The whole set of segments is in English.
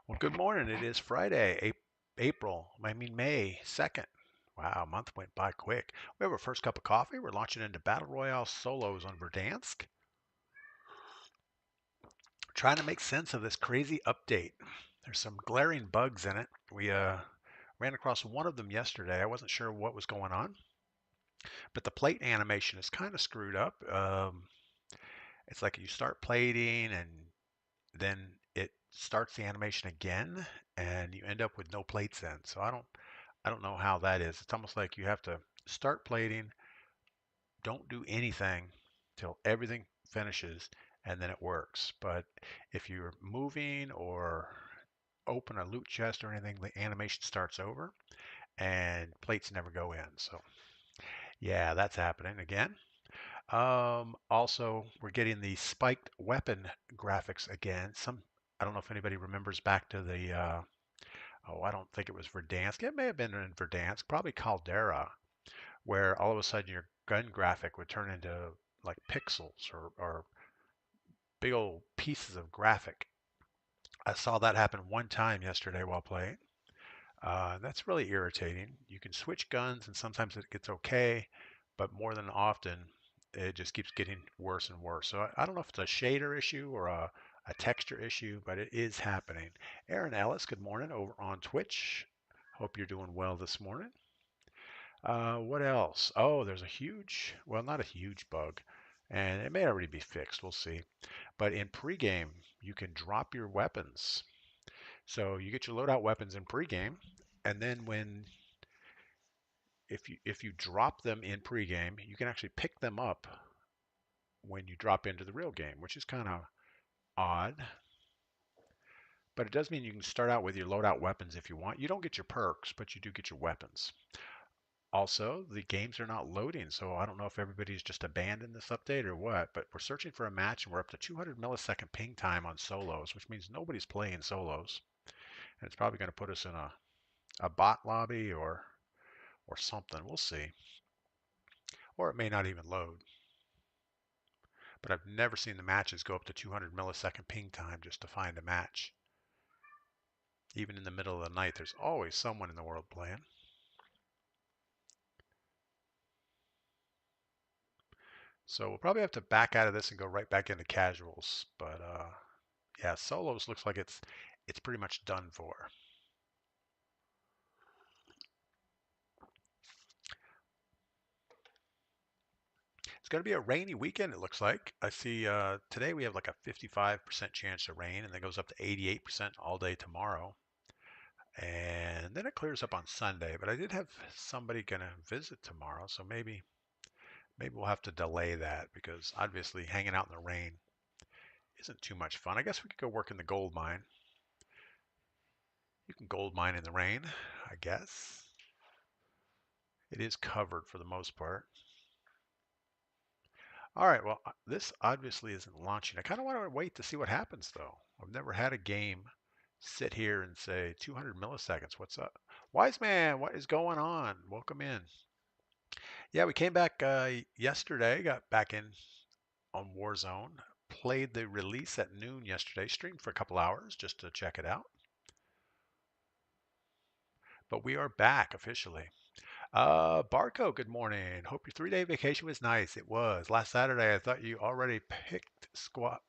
Well, good morning. It is Friday, May 2nd. Wow, a month went by quick. We have our first cup of coffee. We're launching into Battle Royale solos on Verdansk. Trying to make sense of this crazy update. There's some glaring bugs in it. We ran across one of them yesterday. I wasn't sure what was going on, but the plate animation is kind of screwed up. It's like you start plating and then it starts the animation again and you end up with no plates in. So I don't know how that is. It's almost like you have to start plating, don't do anything till everything finishes, and then it works. But if you're moving or open a loot chest or anything, the animation starts over and plates never go in. So yeah, that's happening again. Also, we're getting the spiked weapon graphics again. I don't know if anybody remembers back to the I don't think it was Verdansk. It may have been in Verdansk, probably Caldera, where all of a sudden your gun graphic would turn into like pixels or big old pieces of graphic. I saw that happen one time yesterday while playing. That's really irritating. You can switch guns and sometimes it gets okay, but more than often it just keeps getting worse and worse. So I don't know if it's a shader issue or a texture issue, but it is happening. Aaron Ellis, good morning over on Twitch. Hope you're doing well this morning. What else? Oh, there's a huge, well, not a huge bug, and it may already be fixed. We'll see. But in pregame, you can drop your weapons. So you get your loadout weapons in pregame, and then if you drop them in pregame, you can actually pick them up when you drop into the real game, which is kind of odd. But it does mean you can start out with your loadout weapons if you want. You don't get your perks, but you do get your weapons. Also, the games are not loading, so I don't know if everybody's just abandoned this update or what, but we're searching for a match and we're up to 200 millisecond ping time on solos, which means nobody's playing solos. And it's probably going to put us in a bot lobby or something. We'll see. Or it may not even load. But I've never seen the matches go up to 200 millisecond ping time just to find a match. Even in the middle of the night, there's always someone in the world playing. So we'll probably have to back out of this and go right back into casuals. But yeah, solos looks like it's pretty much done for. It's going to be a rainy weekend, it looks like. I see today we have like a 55% chance of rain, and then goes up to 88% all day tomorrow. And then it clears up on Sunday. But I did have somebody going to visit tomorrow, so maybe we'll have to delay that because obviously hanging out in the rain isn't too much fun. I guess we could go work in the gold mine. You can gold mine in the rain, I guess. It is covered for the most part. All right, well, this obviously isn't launching. I kind of want to wait to see what happens, though. I've never had a game sit here and say 200 milliseconds. What's up? Wise man, what is going on? Welcome in. Yeah, we came back yesterday, got back in on Warzone, played the release at noon yesterday, streamed for a couple hours just to check it out. But we are back officially. Barco, good morning. Hope your 3-day vacation was nice. It was. Last Saturday, I thought you already picked squad.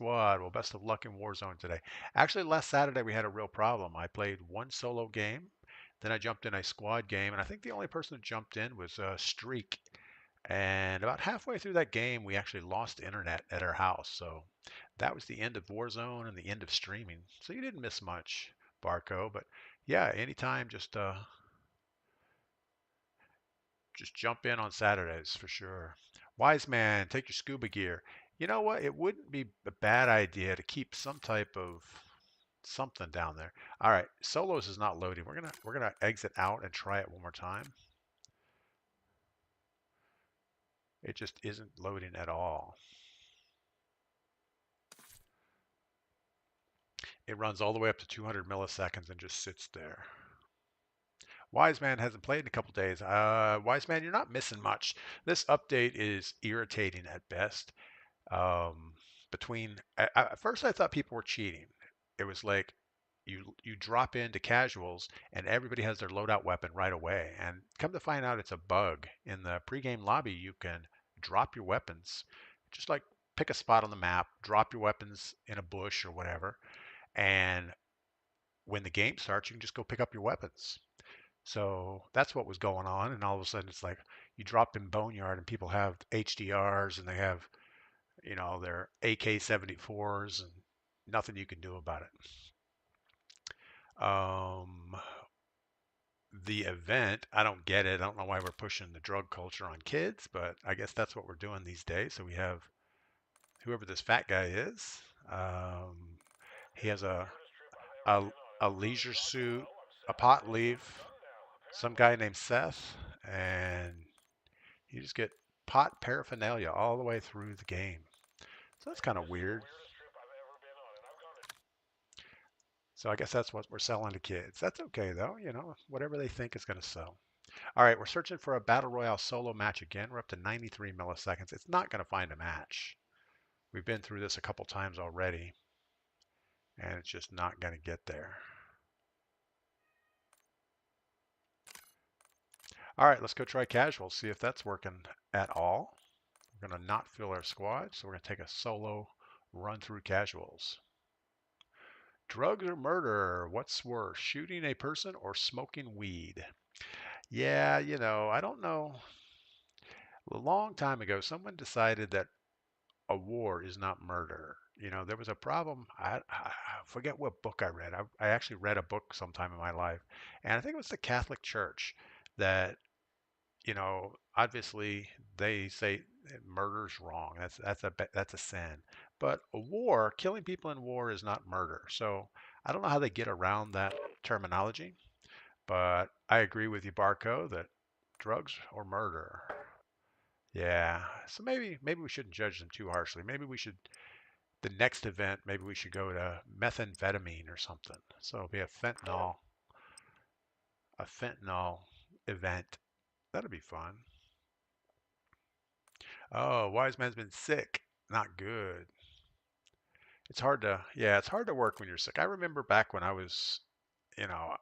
Well, best of luck in Warzone today. Actually, last Saturday we had a real problem. I played one solo game, then I jumped in a squad game, and I think the only person that jumped in was Streak. And about halfway through that game, we actually lost internet at our house. So that was the end of Warzone and the end of streaming. So you didn't miss much, Barco. But yeah, anytime, just jump in on Saturdays for sure. Wise man, take your scuba gear. You know what? It wouldn't be a bad idea to keep some type of something down there. All right, solos is not loading. We're gonna exit out and try it one more time. It just isn't loading at all. It runs all the way up to 200 milliseconds and just sits there. Wise Man hasn't played in a couple days. Wise Man, you're not missing much. This update is irritating at best. Um, at first, I thought people were cheating. it was like you drop into casuals and everybody has their loadout weapon right away. And come to find out, it's a bug in the pregame lobby. You can drop your weapons, just like pick a spot on the map, drop your weapons in a bush or whatever, and when the game starts, you can just go pick up your weapons. So that's what was going on, and all of a sudden it's like you drop in Boneyard and people have HDRs and they have, their AK-74s and nothing you can do about it. The event, I don't get it. I don't know why we're pushing the drug culture on kids, but I guess that's what we're doing these days. So we have whoever this fat guy is. Um, he has a, a leisure suit, a pot leaf, some guy named Seth, and you just get pot paraphernalia all the way through the game. So that's kind of weird. So I guess that's what we're selling to kids. That's okay though, whatever they think is going to sell. All right, we're searching for a battle royale solo match again. We're up to 93 milliseconds. It's not going to find a match. We've been through this a couple times already, and it's just not going to get there. All right, let's go try casual, see if that's working at all. We're going to not fill our squad, so we're going to take a solo run through casuals. Drugs or murder? What's worse, shooting a person or smoking weed? Yeah, I don't know. A long time ago, someone decided that a war is not murder. There was a problem. I forget what book I read. I actually read a book sometime in my life, and I think it was the Catholic Church that, obviously they say murder's wrong. That's a sin. But a war, killing people in war is not murder. So I don't know how they get around that terminology, but I agree with you, Barco, that drugs or murder. Yeah. So maybe we shouldn't judge them too harshly. Maybe we should the next event, maybe we should go to methamphetamine or something. So it'll be a fentanyl event. That'll be fun. Oh, wise man's been sick. Not good. It's hard to work when you're sick. I remember back when I was,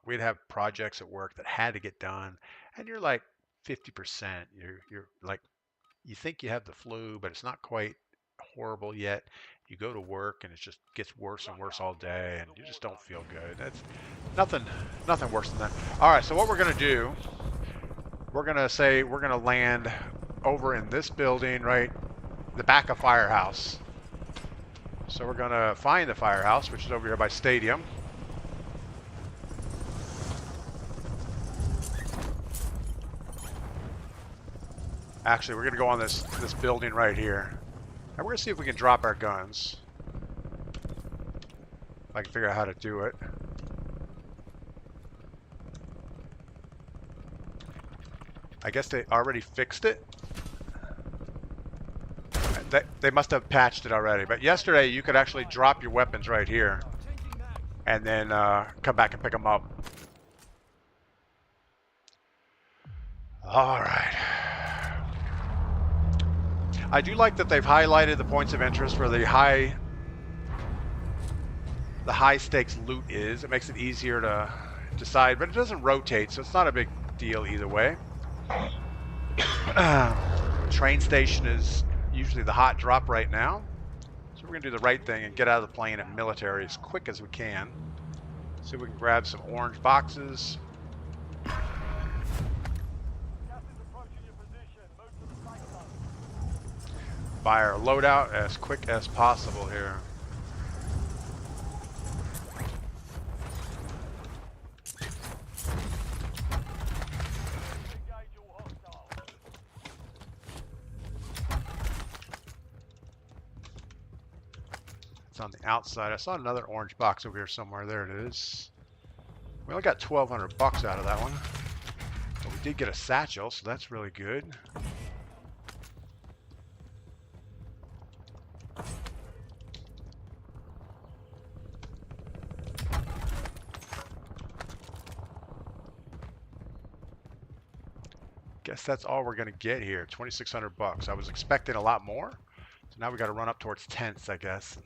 we'd have projects at work that had to get done, and you're like 50%. You're like, you think you have the flu, but it's not quite horrible yet. You go to work and it just gets worse and worse all day, and you just don't feel good. That's nothing worse than that. All right, so what we're gonna do, we're gonna land over in this building, right, the back of Firehouse. So we're gonna find the Firehouse, which is over here by Stadium. Actually, we're gonna go on this building right here. And we're gonna see if we can drop our guns. If I can figure out how to do it. I guess they already fixed it. They must have patched it already. But yesterday you could actually drop your weapons right here and then come back and pick them up. All right. I do like that they've highlighted the points of interest where the high stakes loot is. It makes it easier to decide, but it doesn't rotate, so it's not a big deal either way. Train station is usually the hot drop right now, so we're gonna do the right thing and get out of the plane at military as quick as we can. See if we can grab some orange boxes. Buy our loadout as quick as possible here. It's on the outside. I saw another orange box over here somewhere. There it is. We only got 1,200 bucks out of that one. But we did get a satchel, so that's really good. Guess that's all we're gonna get here. 2,600 bucks. I was expecting a lot more, so now we got to run up towards tents, I guess.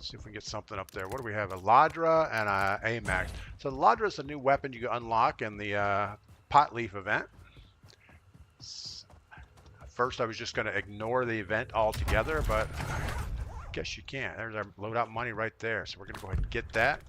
See if we can get something up there. What do we have? A Ladra and a AMAX. So the Ladra is a new weapon you can unlock in the pot leaf event. First, I was just going to ignore the event altogether, but I guess you can't. There's our loadout money right there. So we're going to go ahead and get that.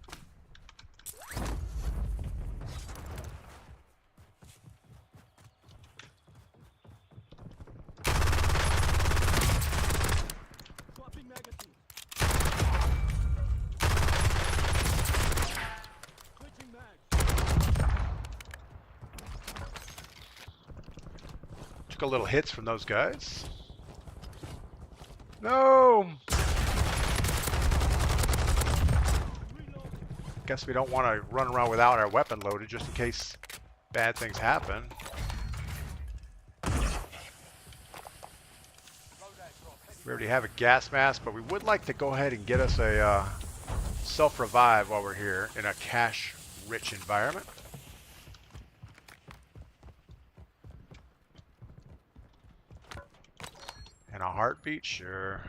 Took a little hits from those guys. No! Guess we don't want to run around without our weapon loaded just in case bad things happen. We already have a gas mask, but we would like to go ahead and get us a self-revive while we're here in a cash-rich environment. And a heartbeat, sure.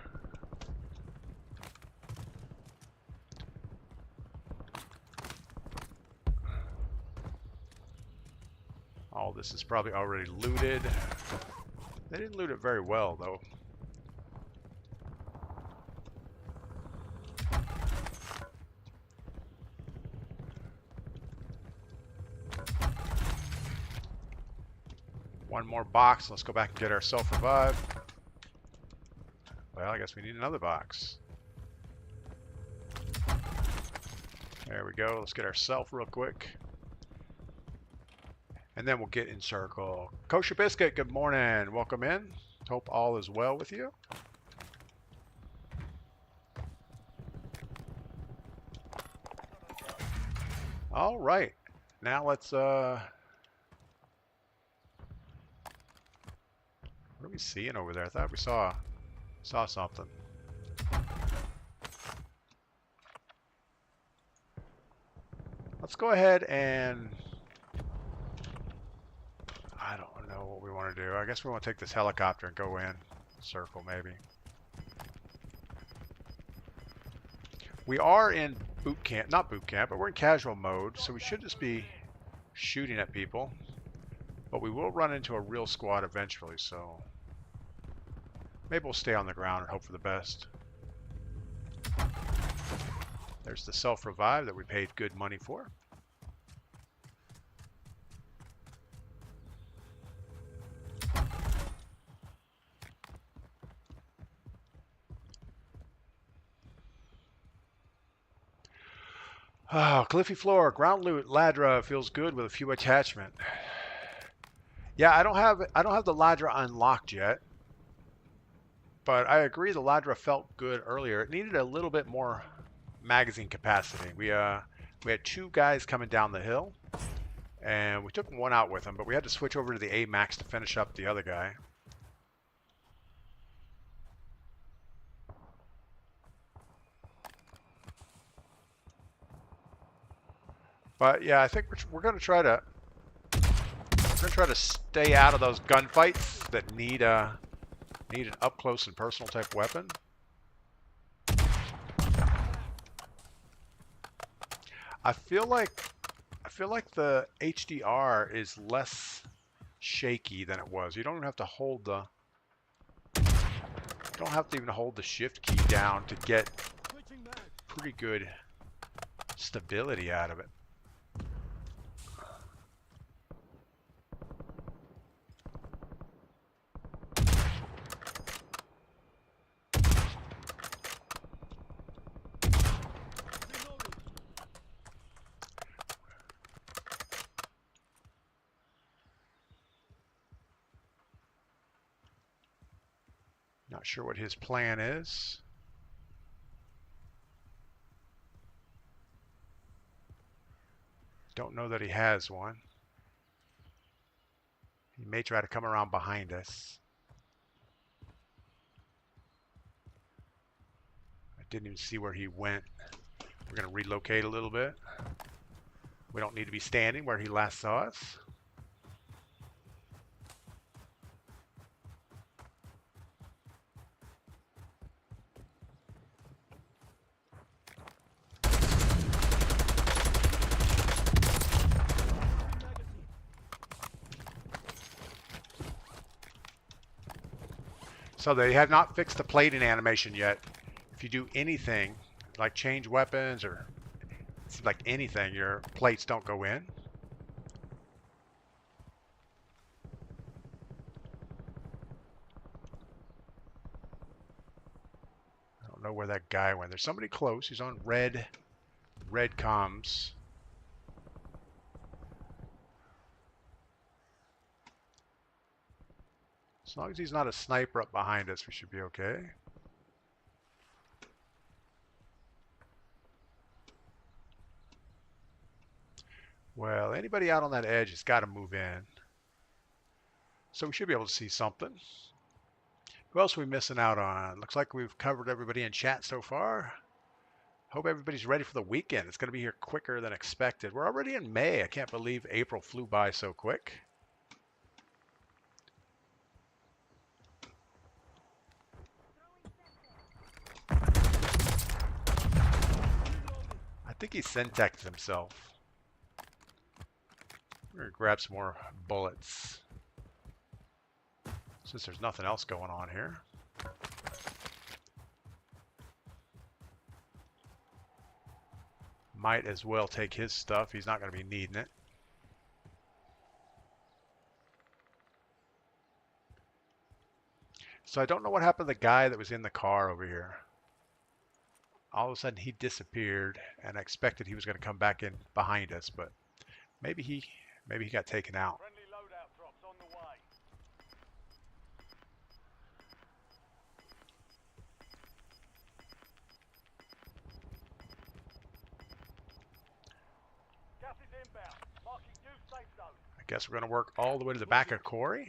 All this is probably already looted. They didn't loot it very well, though. One more box. Let's go back and get our self-revive. Well, I guess we need another box. There we go. Let's get our self real quick. And then we'll get in circle. Kosher Biscuit, good morning. Welcome in. Hope all is well with you. All right. Now let's what are we seeing over there? I thought we saw something. Let's go ahead and I don't know what we want to do. I guess we want to take this helicopter and go in circle maybe. We are in boot camp, not boot camp, but we're in casual mode, so we should just be shooting at people. But we will run into a real squad eventually, so maybe we'll stay on the ground and hope for the best. There's the self-revive that we paid good money for. Oh, Cliffy Floor, ground loot, Ladra feels good with a few attachment. Yeah, I don't have the Ladra unlocked yet. But I agree the Ladra felt good earlier. It needed a little bit more magazine capacity. We had two guys coming down the hill, and we took one out with them, but we had to switch over to the AMAX to finish up the other guy. But yeah, I think we're going to try to stay out of those gunfights that need an up close and personal type weapon. I feel like the HDR is less shaky than it was. You don't have to hold the even hold the shift key down to get pretty good stability out of it. Not sure what his plan is. Don't know that he has one. He may try to come around behind us. I didn't even see where he went. We're going to relocate a little bit. We don't need to be standing where he last saw us. So they have not fixed the plating animation yet. If you do anything, like change weapons or like anything, your plates don't go in. I don't know where that guy went. There's somebody close. He's on red comms. As long as he's not a sniper up behind us, we should be okay. Well, anybody out on that edge has got to move in. So we should be able to see something. Who else are we missing out on? Looks like we've covered everybody in chat so far. Hope everybody's ready for the weekend. It's going to be here quicker than expected. We're already in May. I can't believe April flew by so quick. I think he syntexed himself. We're going to grab some more bullets. Since there's nothing else going on here. Might as well take his stuff. He's not going to be needing it. So I don't know what happened to the guy that was in the car over here. All of a sudden he disappeared, and I expected he was going to come back in behind us, but maybe he got taken out. Friendly loadout drops on the way. Gas is inbound. Marking new safe zone. I guess we're going to work all the way to the back of Quarry.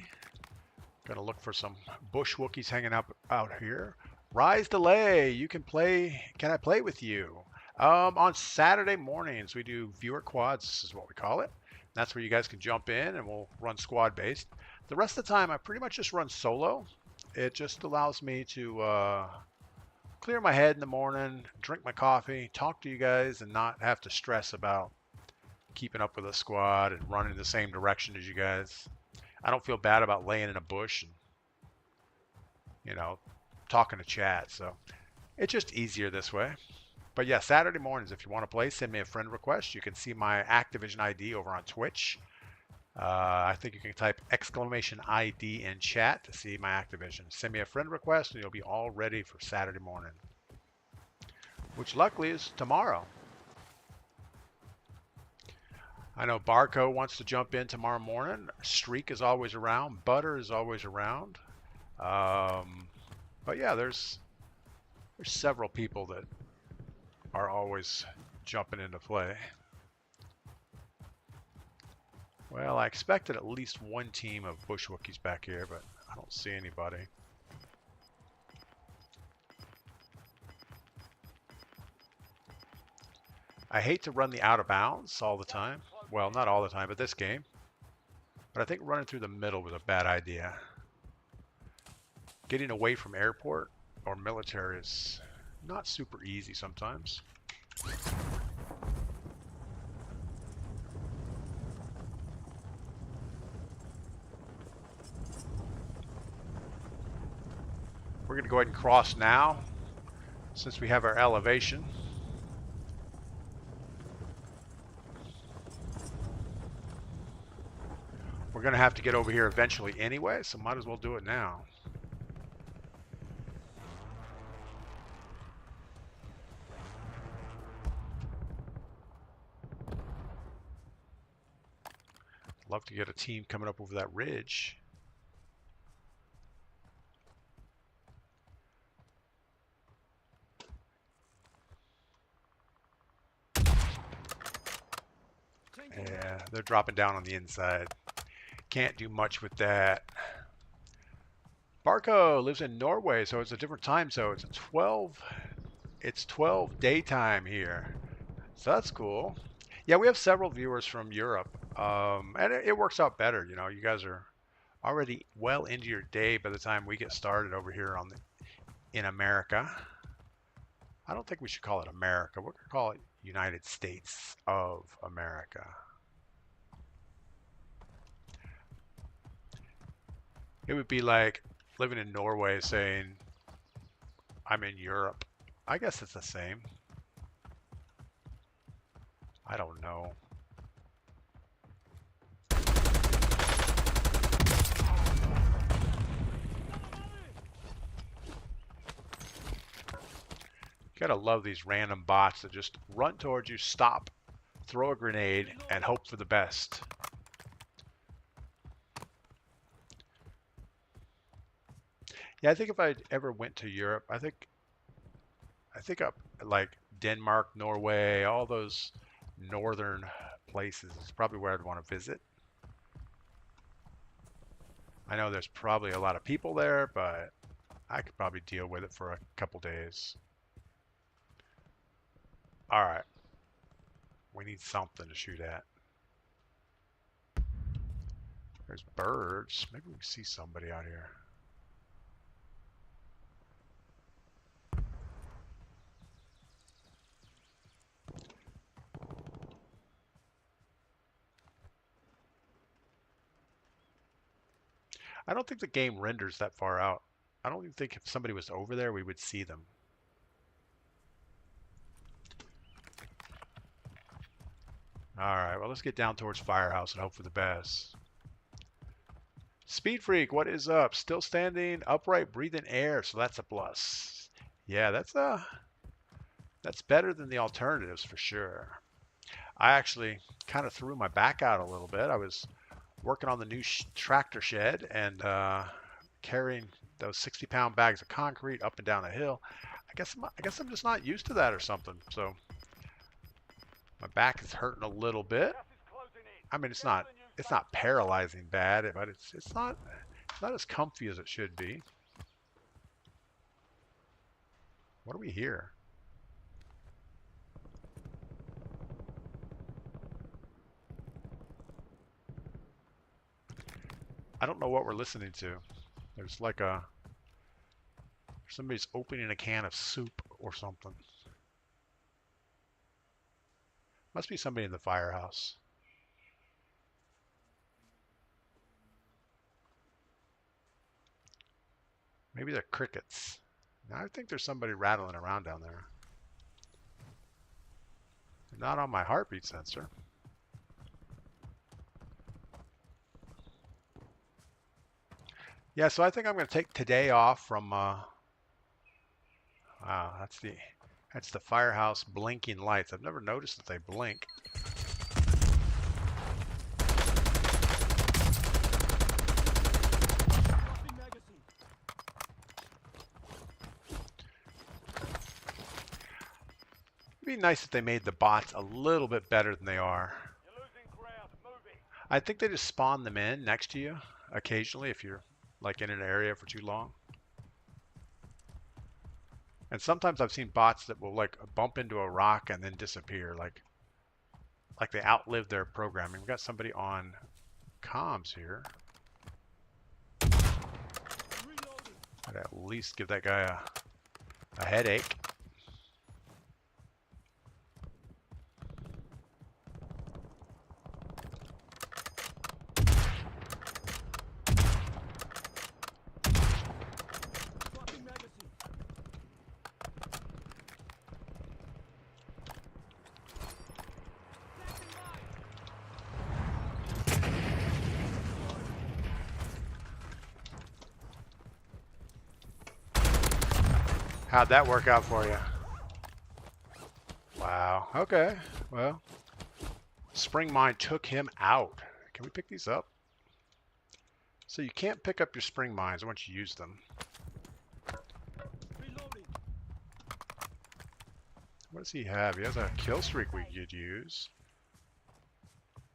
Going to look for some bush Wookiees hanging out here. Rise Delay, you can play. Can I play with you? On Saturday mornings, we do viewer quads. This is what we call it. That's where you guys can jump in and we'll run squad based. The rest of the time, I pretty much just run solo. It just allows me to clear my head in the morning, drink my coffee, talk to you guys, and not have to stress about keeping up with a squad and running the same direction as you guys. I don't feel bad about laying in a bush and, you know, talking to chat. So it's just easier this way. But yeah, Saturday mornings, if you want to play, send me a friend request. You can see my Activision ID over on Twitch. I think you can type !ID in chat to see my Activision. Send me a friend request and you'll be all ready for Saturday morning, which luckily is tomorrow. I know Barco wants to jump in tomorrow morning. Streak is always around. Butter is always around. But yeah, there's several people that are always jumping into play. Well, I expected at least one team of Bush Wookiees back here, but I don't see anybody. I hate to run the out of bounds all the time. Well, not all the time, but this game. But I think running through the middle was a bad idea. Getting away from airport or military is not super easy sometimes. We're going to go ahead and cross now since we have our elevation. We're going to have to get over here eventually anyway, so might as well do it now. Love to get a team coming up over that ridge. Yeah, they're dropping down on the inside. Can't do much with that. Barco lives in Norway, so it's a different time zone. It's 12 daytime here. So that's cool. Yeah, we have several viewers from Europe. And it works out better. You know, you guys are already well into your day by the time we get started over here in America. I don't think we should call it America. We're going to call it United States of America. It would be like, living in Norway saying I'm in Europe. I guess it's the same. I don't know. You gotta love these random bots that just run towards you, stop, throw a grenade, and hope for the best. Yeah, I think if I ever went to Europe, I think up like Denmark, Norway, all those northern places is probably where I'd want to visit. I know there's probably a lot of people there, but I could probably deal with it for a couple days. All right. We need something to shoot at. There's birds. Maybe we can see somebody out here. I don't think the game renders that far out. I don't even think if somebody was over there, we would see them. All right, well, let's get down towards Firehouse and hope for the best. Speed Freak, what is up? Still standing, upright, breathing air, so that's a plus. Yeah, that's better than the alternatives for sure. I actually kind of threw my back out a little bit. I was working on the new tractor shed and carrying those 60-pound bags of concrete up and down a hill. I guess I'm just not used to that or something. So my back is hurting a little bit. I mean, it's not paralyzing bad, but it's not as comfy as it should be. What do we hear? I don't know what we're listening to. There's like somebody's opening a can of soup or something. Must be somebody in the firehouse. Maybe they're crickets. Now I think there's somebody rattling around down there. They're not on my heartbeat sensor. Yeah, so I think I'm going to take today off from. Wow, that's the firehouse blinking lights. I've never noticed that they blink. It'd be nice if they made the bots a little bit better than they are. You're losing ground. Moving. I think they just spawn them in next to you occasionally if you're like in an area for too long. And sometimes I've seen bots that will like bump into a rock and then disappear, like they outlived their programming. We've got somebody on comms here. I'd at least give that guy a headache. How'd that work out for you? Wow. Okay. Well, spring mine took him out. Can we pick these up? So you can't pick up your spring mines once you use them. Reloading. What does he have? He has a kill streak we could use.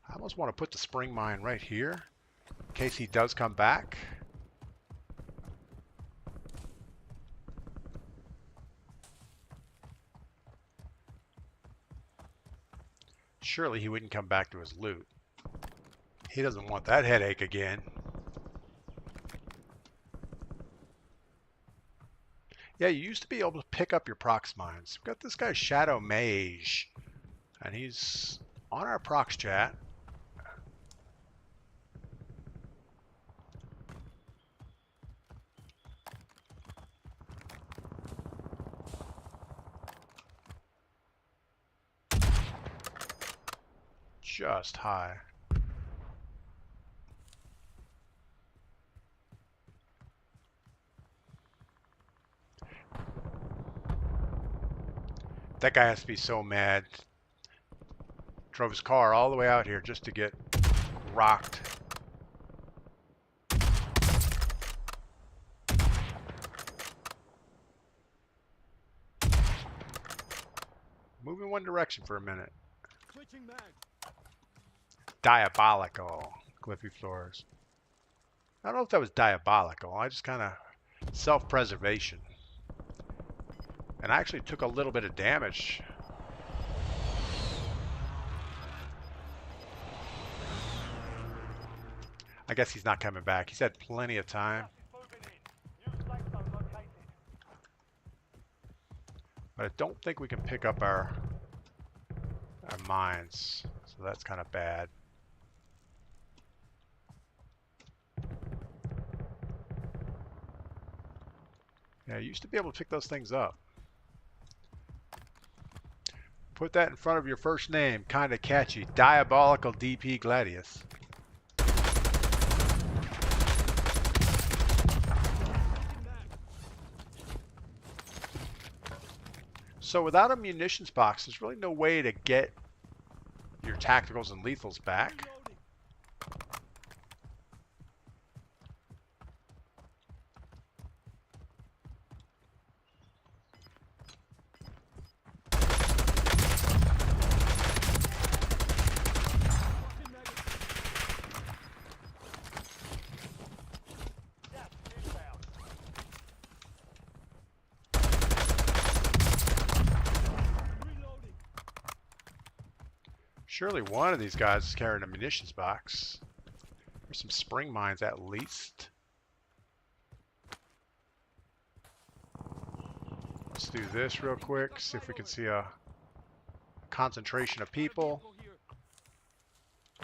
I almost want to put the spring mine right here in case he does come back. Surely he wouldn't come back to his loot. He doesn't want that headache again. Yeah, you used to be able to pick up your prox mines. We've got this guy Shadow Mage, and he's on our prox chat. just high. That guy has to be so mad. Drove his car all the way out here just to get rocked. Move in one direction for a minute. Switching mag. Diabolical. Cliffy Floors. I don't know if that was diabolical. I just kind of self-preservation. And I actually took a little bit of damage. I guess he's not coming back. He's had plenty of time. But I don't think we can pick up our mines. So that's kind of bad. Yeah, I used to be able to pick those things up. Put that in front of your first name. Kind of catchy. Diabolical DPGladius. So without a munitions box, there's really no way to get your tacticals and lethals back. Surely one of these guys is carrying a munitions box. There's some spring mines at least. Let's do this real quick, see if we can see a concentration of people.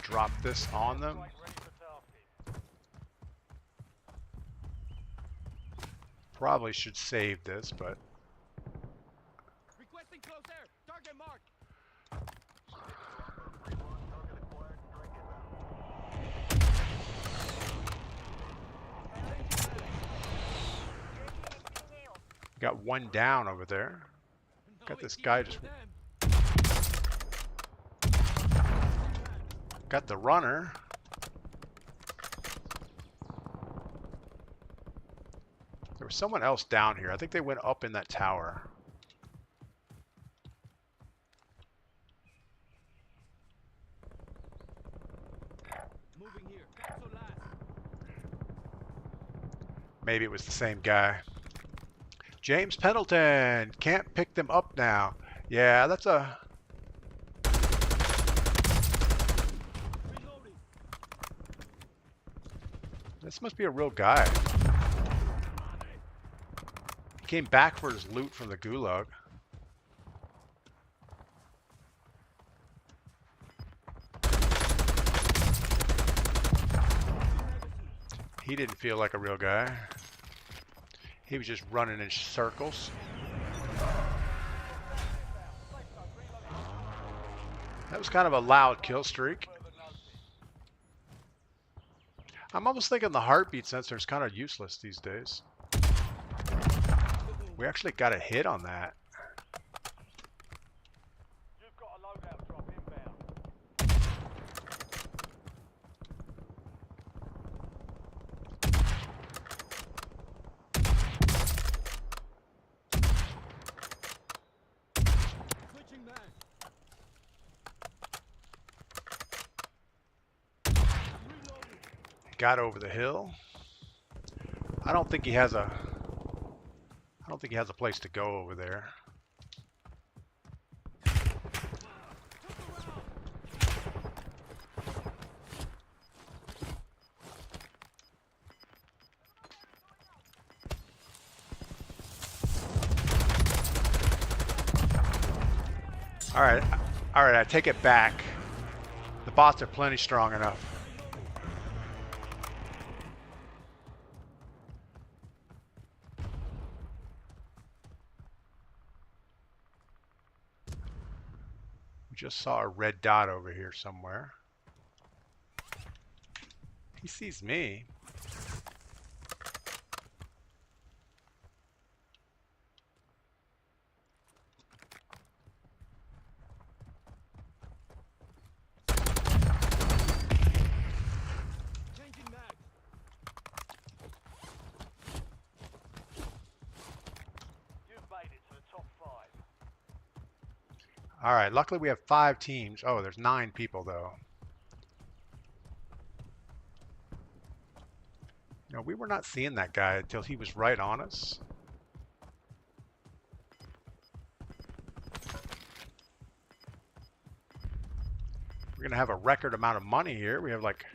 Drop this on them. Probably should save this, but Requesting close air. Target marked. got one down over there. Got this guy just got the runner. There was someone else down here. I think they went up in that tower. Moving here. Cancel last. Maybe it was the same guy. James Pendleton. Can't pick them up now. Yeah, that's a... Reloading. This must be a real guy. He came back for his loot from the gulag. He didn't feel like a real guy. He was just running in circles. That was kind of a loud kill streak. I'm almost thinking the heartbeat sensor is kind of useless these days. We actually got a hit on that. You've got a loadout drop inbound. Switching mag. Reloading. Got over the hill. I don't think he has a place to go over there. All right, I take it back. The bots are plenty strong enough. We just saw a red dot over here somewhere. He sees me. Changing mag. You've made it to the top 5. All right, luckily we have 5 teams. Oh, there's 9 people though. No, we were not seeing that guy until he was right on us. We're gonna have a record amount of money here. We have like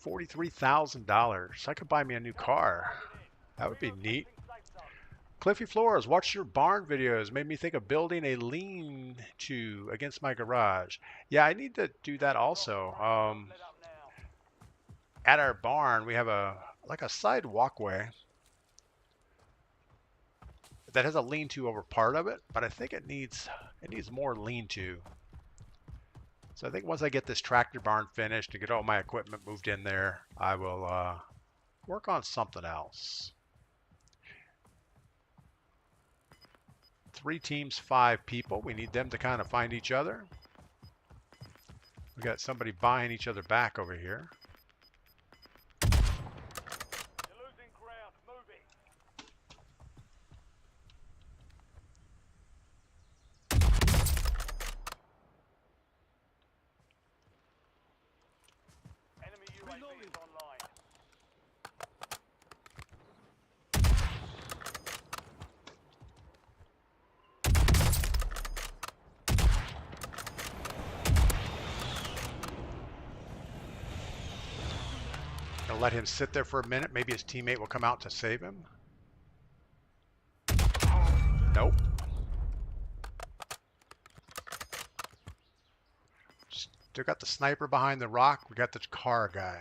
$43,000. I could buy me a new car. That would be neat. Cliffy Floors, watch your barn videos. Made me think of building a lean-to against my garage. Yeah, I need to do that also. At our barn, we have a side walkway that has a lean-to over part of it, but I think it needs more lean-to. So I think once I get this tractor barn finished and get all my equipment moved in there, I will work on something else. 3 teams, 5 people. We need them to kind of find each other. We got somebody buying each other back over here. You're losing ground. Moving. Enemy UAV is online. Gonna let him sit there for a minute. Maybe his teammate will come out to save him. Nope. Still got the sniper behind the rock. We got the car guy.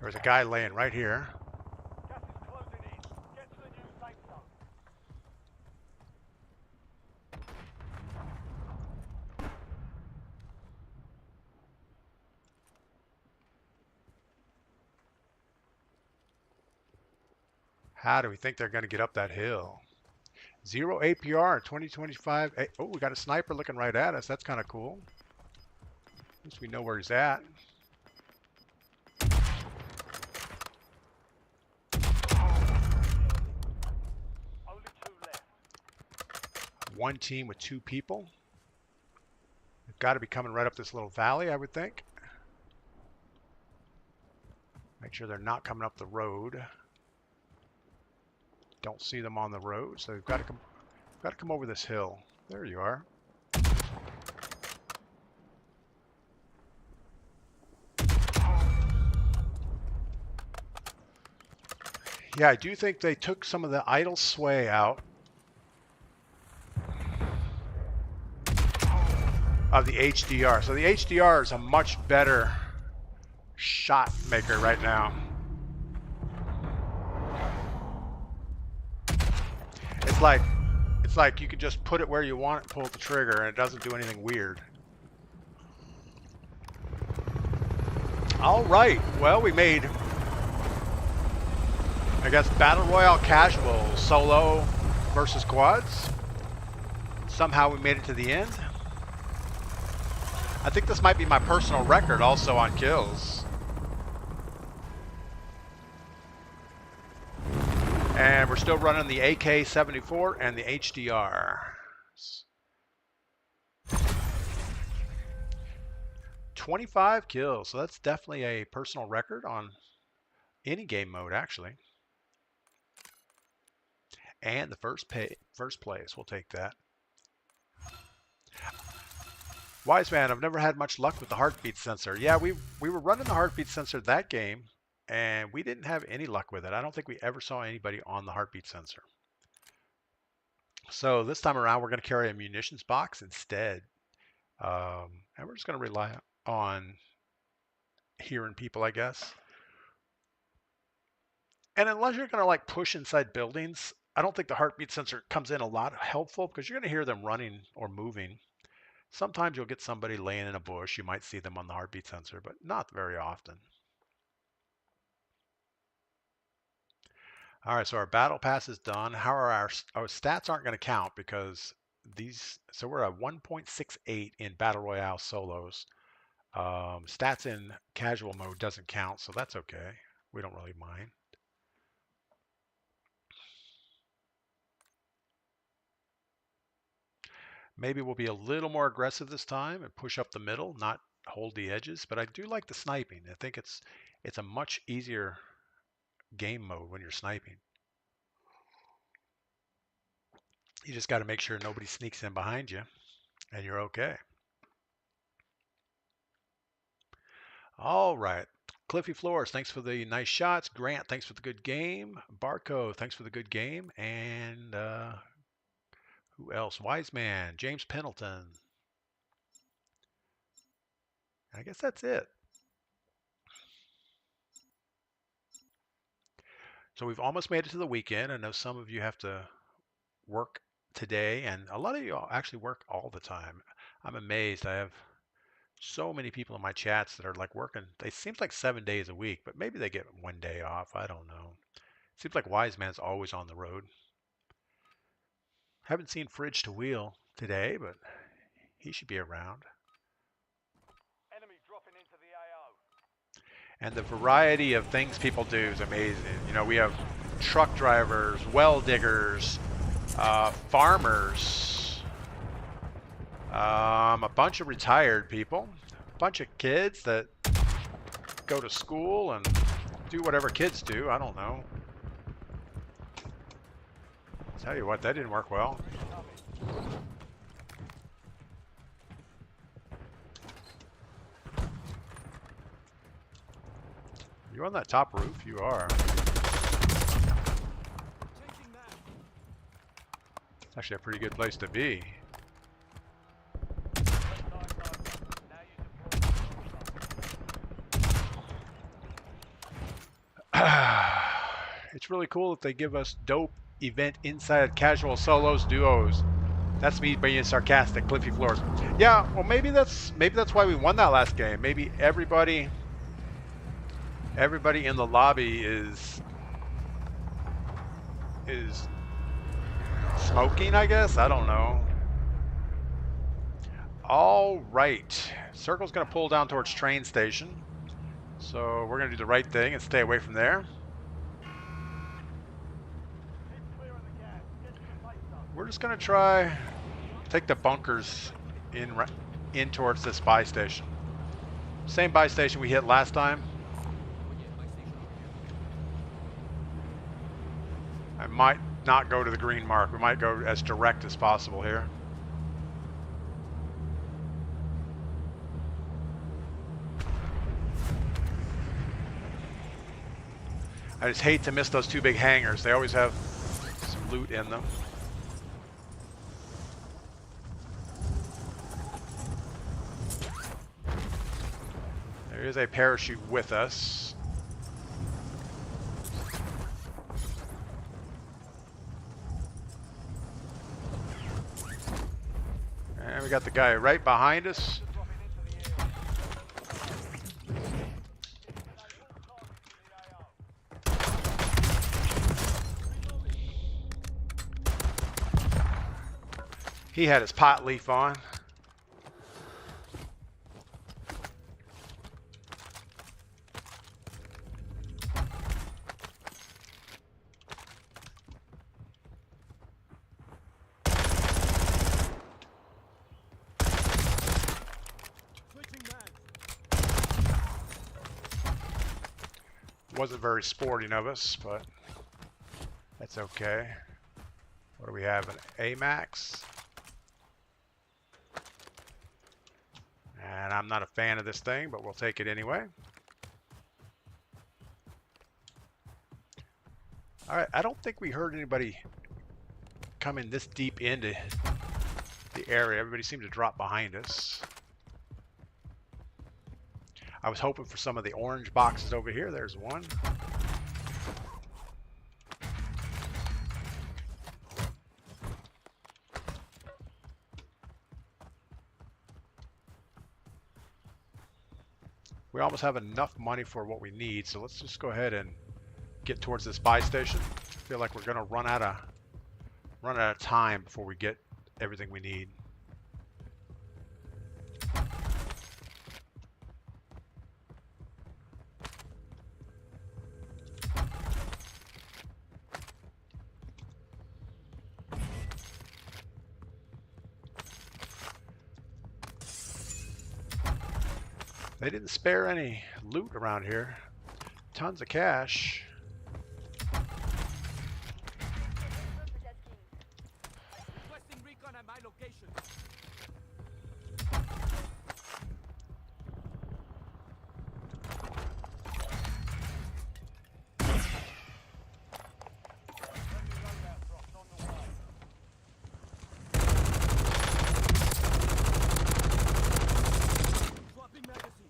There's a guy laying right here. Gas is closing in. Get to the new safe zone. How do we think they're going to get up that hill? 0 APR in 2025. Oh, we got a sniper looking right at us. That's kind of cool. At least we know where he's at. Only 2 left. 1 team with 2 people. They've got to be coming right up this little valley, I would think. Make sure they're not coming up the road. Don't see them on the road, so they've got to come over this hill. There you are. Yeah, I do think they took some of the idle sway out of the HDR. So the HDR is a much better shot maker right now. It's like you can just put it where you want it, pull the trigger, and it doesn't do anything weird. All right, well, we made, I guess, Battle Royale Casual solo versus quads. Somehow we made it to the end. I think this might be my personal record also on kills. And we're still running the AK-74 and the HDR. 25 kills, so that's definitely a personal record on any game mode, actually. And the first place, we'll take that. Wise man, I've never had much luck with the heartbeat sensor. Yeah, we were running the heartbeat sensor that game, and we didn't have any luck with it. I don't think we ever saw anybody on the heartbeat sensor. So this time around, we're going to carry a munitions box instead. And we're just going to rely on hearing people, I guess. And unless you're going to like push inside buildings, I don't think the heartbeat sensor comes in a lot helpful because you're going to hear them running or moving. Sometimes you'll get somebody laying in a bush. You might see them on the heartbeat sensor, but not very often. All right, so our battle pass is done. How are our stats aren't going to count because so we're at 1.68 in Battle Royale solos. Stats in casual mode doesn't count, so that's okay. We don't really mind. Maybe we'll be a little more aggressive this time and push up the middle, not hold the edges, but I do like the sniping. I think it's a much easier game mode when you're sniping. You just got to make sure nobody sneaks in behind you and you're okay. All right. Cliffy Floors, thanks for the nice shots. Grant, thanks for the good game. Barco, thanks for the good game. And who else? Wiseman, James Pendleton. I guess that's it. So we've almost made it to the weekend. I know some of you have to work today, and a lot of you actually work all the time. I'm amazed. I have so many people in my chats that are like working. It seems like 7 days a week, but maybe they get one day off. I don't know. It seems like Wiseman's always on the road. Haven't seen Fridge to Wheel today, but he should be around. Enemy dropping into the AO. And the variety of things people do is amazing. You know, we have truck drivers, well diggers, farmers, a bunch of retired people, a bunch of kids that go to school and do whatever kids do. I don't know. Tell you what, that didn't work well. You on that top roof? You are. It's actually a pretty good place to be. It's really cool that they give us dope event inside casual solos duos. That's me being sarcastic, Cliffy Floors. Yeah, well maybe that's why we won that last game. Maybe everybody in the lobby is smoking, I guess. I don't know. All right, Circle's gonna pull down towards train station, so we're gonna do the right thing and stay away from there. We're just gonna try take the bunkers in towards this buy station. Same buy station we hit last time. I might not go to the green mark. We might go as direct as possible here. I just hate to miss those two big hangars. They always have some loot in them. There is a parachute with us. And we got the guy right behind us. He had his pot leaf on. Wasn't very sporting of us, but that's okay. What do we have? An AMAX. And I'm not a fan of this thing, but we'll take it anyway. All right, I don't think we heard anybody coming this deep into the area. Everybody seemed to drop behind us. I was hoping for some of the orange boxes over here. There's one. We almost have enough money for what we need, so let's just go ahead and get towards this buy station. I feel like we're gonna run out of time before we get everything we need. They didn't spare any loot around here. Tons of cash. Requesting recon at my location. Swapping magazine.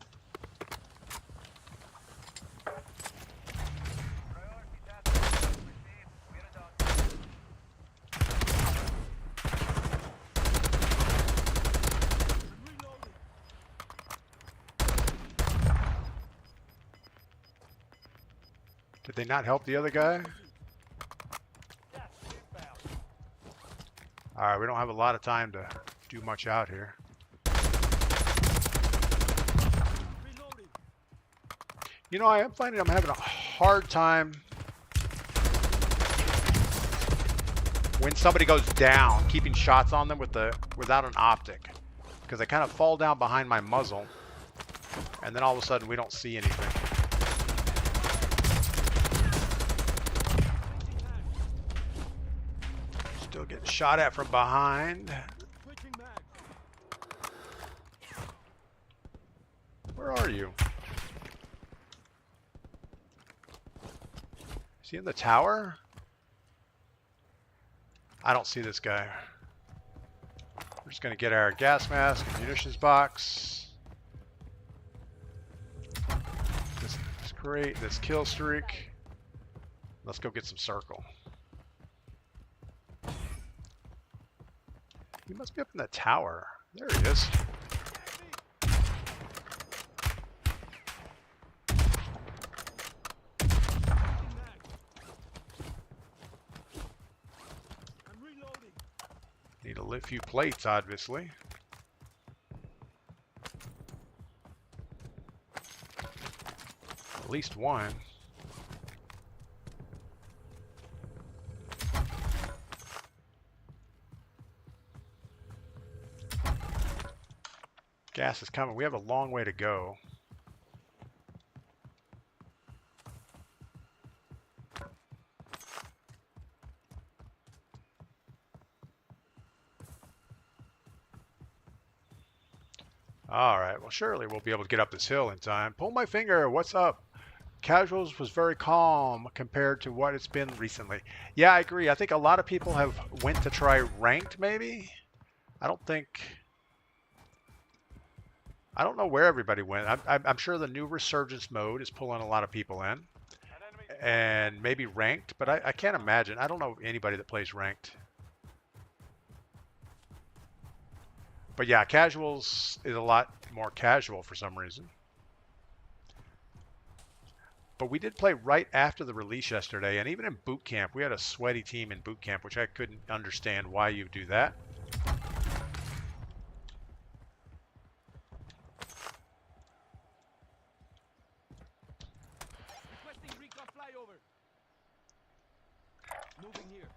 Priority task received. We're done. Reloading. Did they not help the other guy? Gas inbound. Alright, we don't have a lot of time to do much out here. Reloading. You know, I am finding I'm having a hard time when somebody goes down, keeping shots on them without an optic. Because they kind of fall down behind my muzzle, and then all of a sudden we don't see anything. Still getting shot at from behind. Switching mag. Where are you? Is he in the tower? I don't see this guy. We're just gonna get our gas mask and munitions box. This is great. This kill streak. Let's go get some circle. He must be up in the tower. There he is. I'm reloading. Need a few plates, obviously. At least one. Gas is coming. We have a long way to go. All right, well, surely we'll be able to get up this hill in time. Pull my finger, what's up? Casuals was very calm compared to what it's been recently. Yeah, I agree. I think a lot of people have went to try ranked, maybe. I don't know where everybody went. I'm sure the new resurgence mode is pulling a lot of people in. An enemy. And maybe ranked, but I can't imagine. I don't know anybody that plays ranked. But yeah, casuals is a lot more casual for some reason. But we did play right after the release yesterday, and even in boot camp, we had a sweaty team in boot camp, which I couldn't understand why you do that. Requesting recon flyover. Moving here.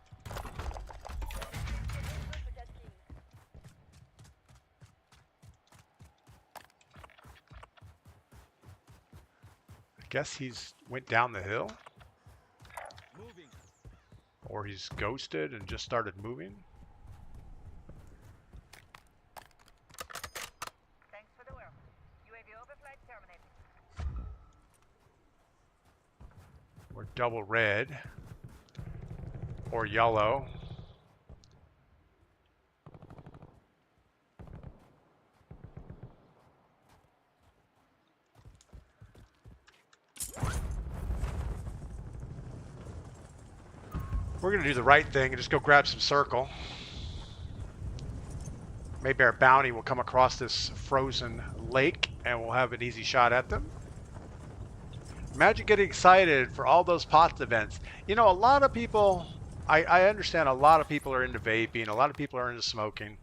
I guess he's went down the hill, Moving. or he's ghosted and just started moving. Thanks for the work. UAV overflight terminated. We're double red or yellow. We're going to do the right thing and just go grab some circle. Maybe our bounty will come across this frozen lake and we'll have an easy shot at them. Imagine getting excited for all those POTS events. You know, a lot of people, I understand a lot of people are into vaping, a lot of people are into smoking.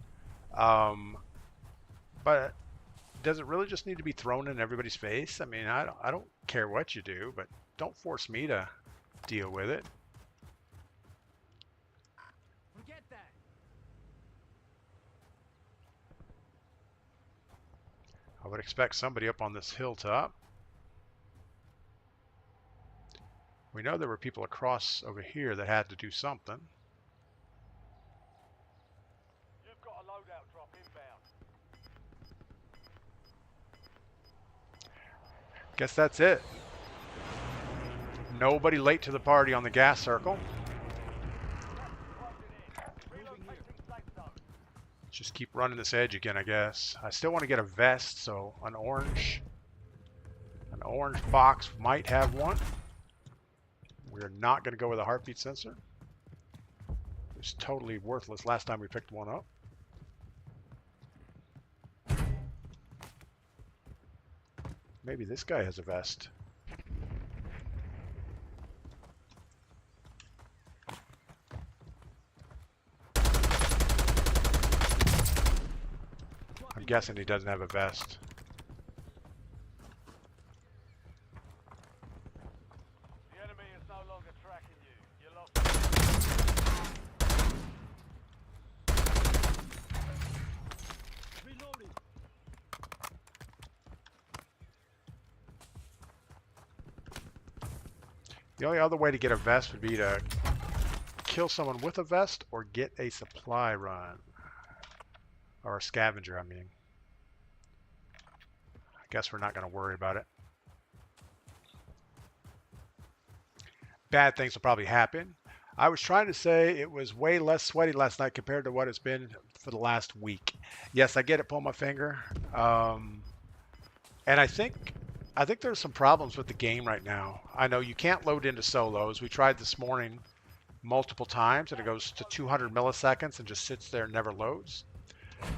Um, but does it really just need to be thrown in everybody's face? I mean, I don't care what you do, but don't force me to deal with it. Forget that. I would expect somebody up on this hilltop. We know there were people across over here that had to do something. You've got a loadout drop inbound. Guess that's it. Nobody late to the party on the gas circle. Closing in. Relocating safe zone. Just keep running this edge again, I guess. I still want to get a vest, so an orange box might have one. We're not going to go with a heartbeat sensor. It was totally worthless last time we picked one up. Maybe this guy has a vest. I'm guessing he doesn't have a vest. The enemy is no longer tracking you. You're lost. Reloading. The only other way to get a vest would be to kill someone with a vest or get a supply run. Or a scavenger, I mean. I guess we're not going to worry about it. Bad things will probably happen. I was trying to say it was way less sweaty last night compared to what it's been for the last week. Yes, I get it, pull my finger. And I think there's some problems with the game right now. I know you can't load into solos. We tried this morning multiple times and it goes to 200 milliseconds and just sits there and never loads.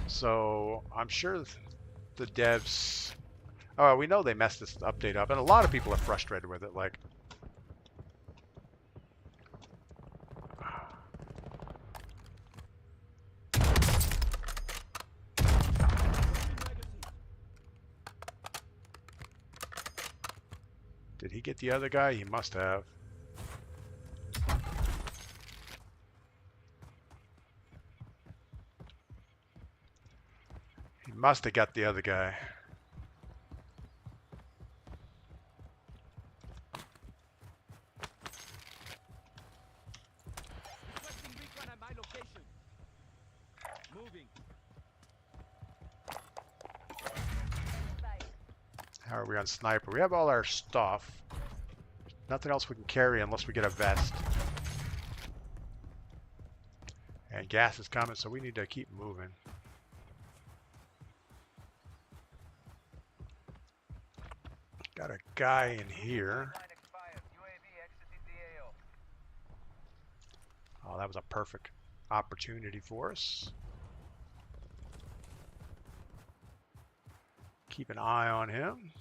So I'm sure the devs, oh, we know they messed this update up, and a lot of people are frustrated with it. Like, did he get the other guy? He must have. He must have got the other guy. Requesting recon at my location. Moving. How are we on sniper? We have all our stuff. Nothing else we can carry unless we get a vest. And gas is coming, so we need to keep moving. Got a guy in here. Oh, that was a perfect opportunity for us. Keep an eye on him.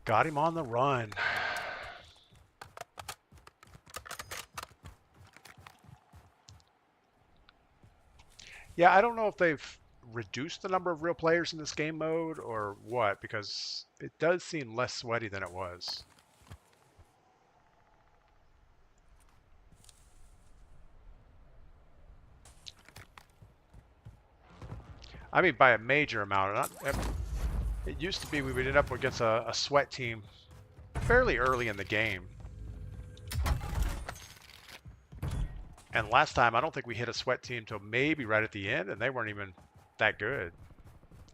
Got him on the run. Yeah, I don't know if they've reduced the number of real players in this game mode or what, because it does seem less sweaty than it was. I mean, by a major amount. It used to be we would end up against a sweat team fairly early in the game. And last time, I don't think we hit a sweat team till maybe right at the end, and they weren't even that good.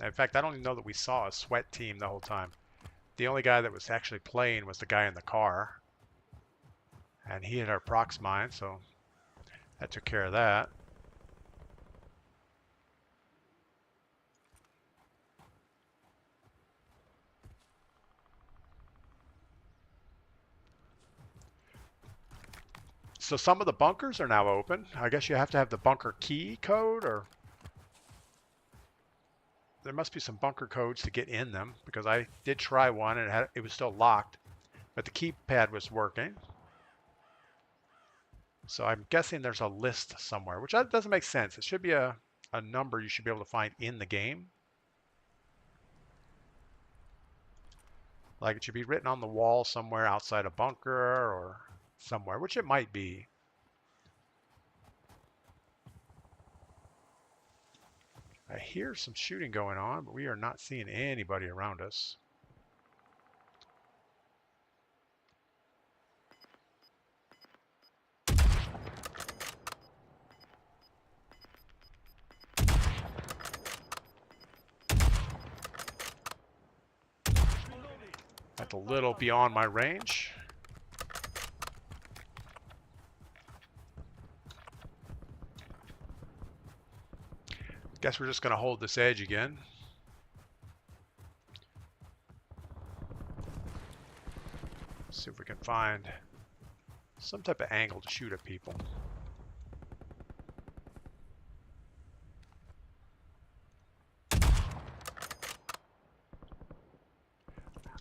In fact, I don't even know that we saw a sweat team the whole time. The only guy that was actually playing was the guy in the car. And he had our prox mine, so that took care of that. So some of the bunkers are now open. I guess you have to have the bunker key code, or there must be some bunker codes to get in them because I did try one and it was still locked, but the keypad was working. So I'm guessing there's a list somewhere, which doesn't make sense. It should be a number you should be able to find in the game. Like it should be written on the wall somewhere outside a bunker or somewhere, which it might be. I hear some shooting going on, but we are not seeing anybody around us. That's a little beyond my range. Guess we're just going to hold this edge again. See if we can find some type of angle to shoot at people.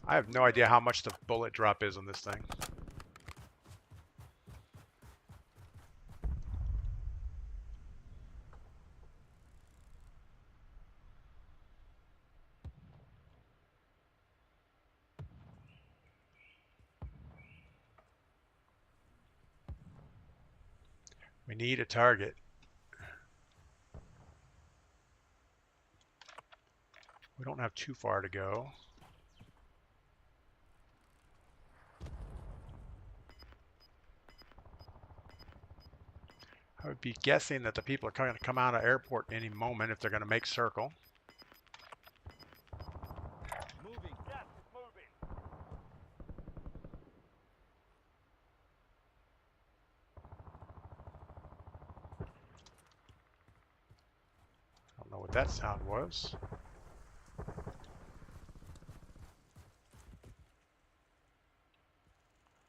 I have no idea how much the bullet drop is on this thing. We need a target. We don't have too far to go. I would be guessing that the people are going to come out of airport any moment if they're going to make circle. Moving. Gas is moving. I don't know what that sound was.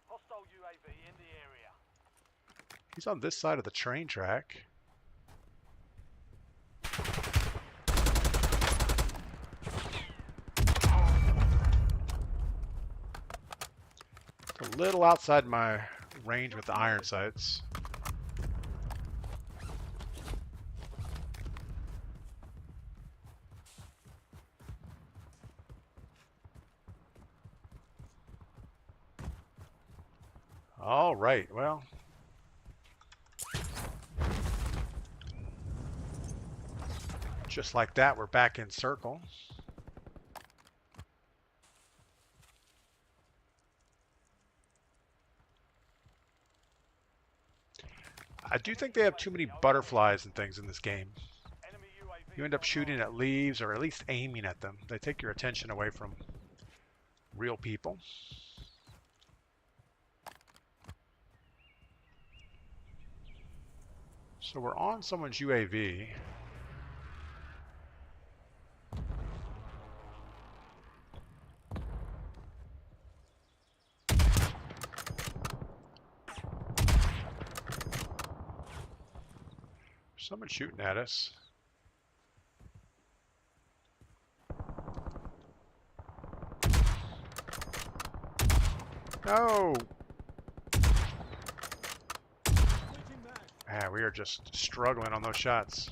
Hostile UAV in the area. He's on this side of the train track. It's a little outside my range with the iron sights. All right, well. Just like that, we're back in circle. I do think they have too many butterflies and things in this game. Enemy UAV. You end up shooting at leaves or at least aiming at them. They take your attention away from real people. So we're on someone's UAV. Someone's shooting at us. No! Ah, we are just struggling on those shots.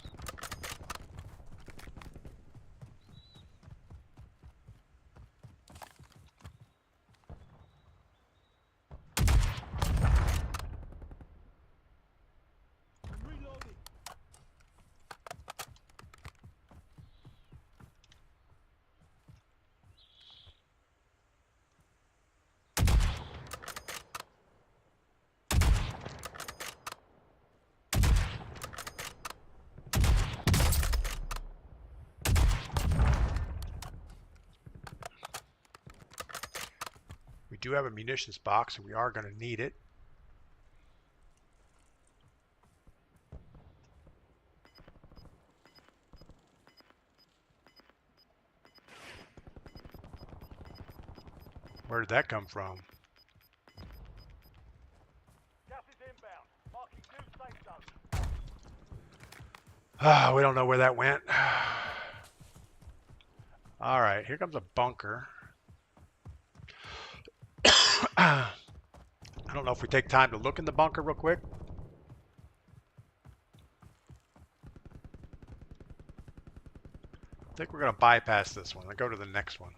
We do have a munitions box, and we are going to need it. Where did that come from? Gas is inbound. Marking new safe zone. Ah, we don't know where that went. All right, here comes a bunker. I don't know if we take time to look in the bunker real quick. I think we're going to bypass this one and go to the next one.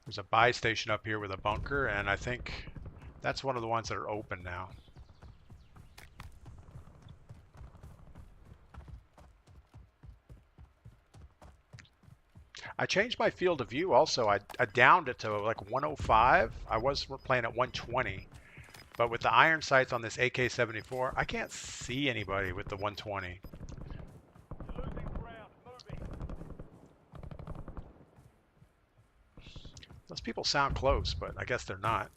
There's a buy station up here with a bunker, and I think that's one of the ones that are open now. I changed my field of view also. I downed it to like 105. I was playing at 120. But with the iron sights on this AK-74, I can't see anybody with the 120. Losing ground. Moving. Those people sound close, but I guess they're not.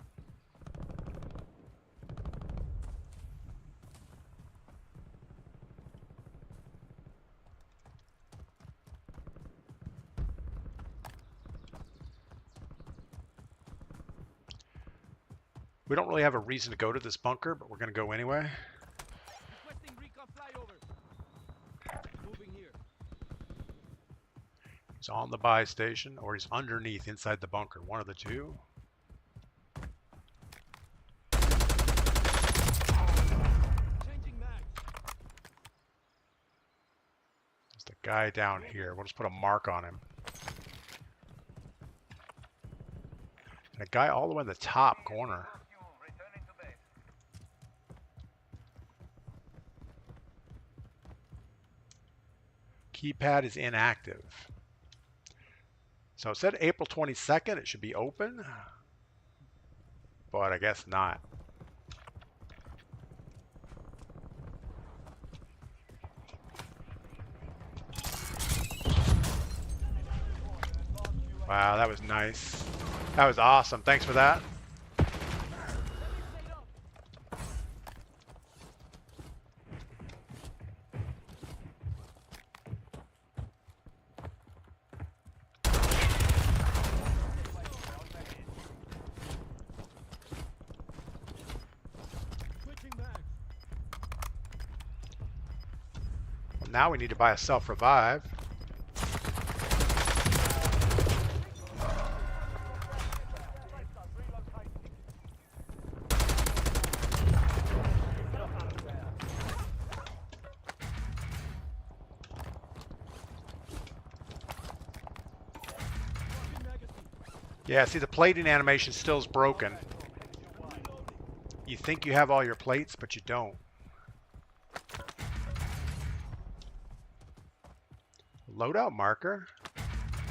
We don't really have a reason to go to this bunker, but we're going to go anyway. Requesting recon flyover. Moving here. He's on the buy station, or he's underneath inside the bunker. One of the two. Changing mag. There's the guy down here. We'll just put a mark on him. And a guy all the way in the top corner. Returning to base. Keypad is inactive. So it said April 22nd. It should be open. But I guess not. Wow, that was nice. That was awesome. Thanks for that. Switching mags. Well, now we need to buy a self-revive. Yeah, see the plating animation still is broken. You think you have all your plates, but you don't. Loadout marker.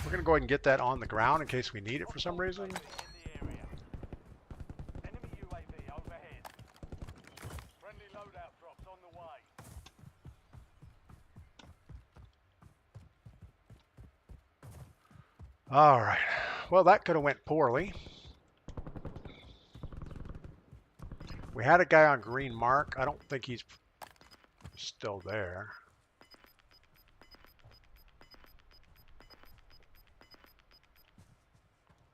We're going to go ahead and get that on the ground in case we need it for some reason. In the area. Enemy UAV overhead. Friendly loadout drops on the way. All right. Well, that could have went poorly. We had a guy on green mark. I don't think he's still there.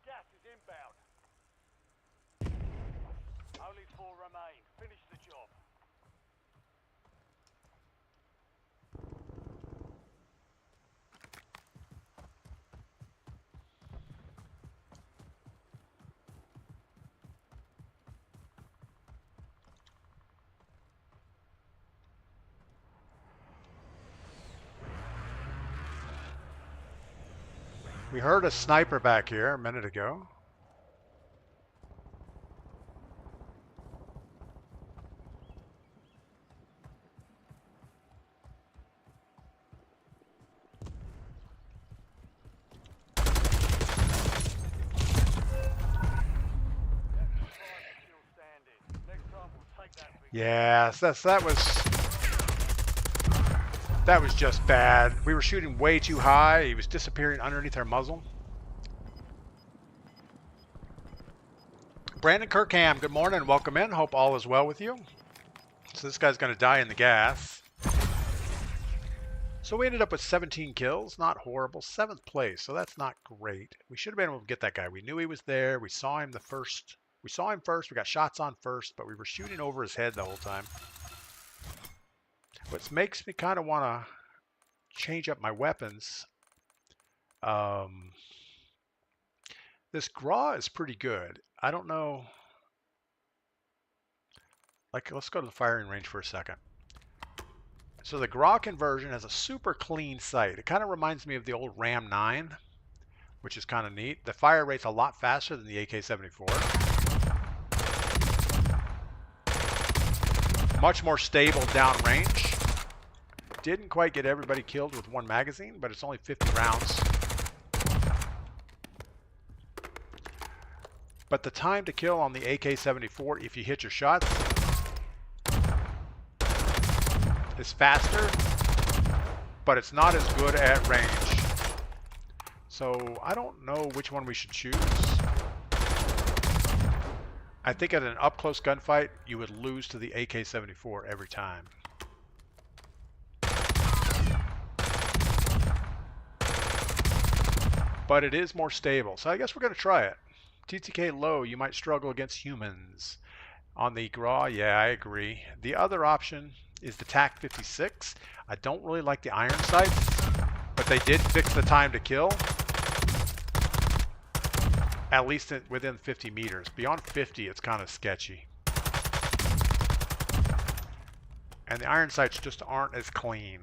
Gas is inbound. Only 4 remain. Finish the job. We heard a sniper back here a minute ago. Yes, that was just bad. We were shooting way too high. He was disappearing underneath our muzzle. Brandon Kirkham, good morning. Welcome in. Hope all is well with you. So this guy's going to die in the gas. So we ended up with 17 kills. Not horrible. 7th place, so that's not great. We should have been able to get that guy. We knew he was there. We saw him the first We saw him first. We got shots on first, but we were shooting over his head the whole time. Which makes me kind of want to change up my weapons. This Graw is pretty good. I don't know. Like, let's go to the firing range for a second. So the Graw conversion has a super clean sight. It kind of reminds me of the old Ram 9, which is kind of neat. The fire rate's a lot faster than the AK-74. Much more stable downrange. Didn't quite get everybody killed with one magazine, but it's only 50 rounds. But the time to kill on the AK-74, if you hit your shots, is faster, but it's not as good at range. So I don't know which one we should choose. I think at an up-close gunfight, you would lose to the AK-74 every time. But it is more stable, so I guess we're going to try it. TTK low, you might struggle against humans. On the Graw, yeah, I agree. The other option is the TAC 56. I don't really like the iron sights, but they did fix the time to kill. At least within 50 meters. Beyond 50, it's kind of sketchy. And the iron sights just aren't as clean.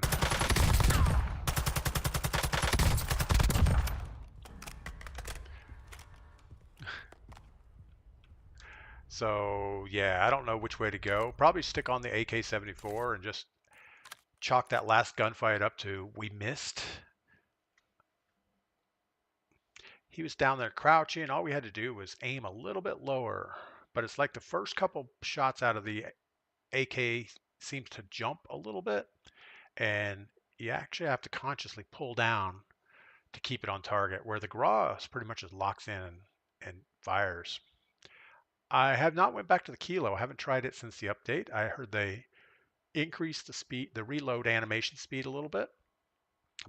So, yeah, I don't know which way to go. Probably stick on the AK-74 and just chalk that last gunfight up to we missed. He was down there crouching. All we had to do was aim a little bit lower. But it's like the first couple shots out of the AK seems to jump a little bit. And you actually have to consciously pull down to keep it on target, where the Graw pretty much just locks in and fires. I have not went back to the Kilo. I haven't tried it since the update. I heard they increased the speed, the reload animation speed a little bit,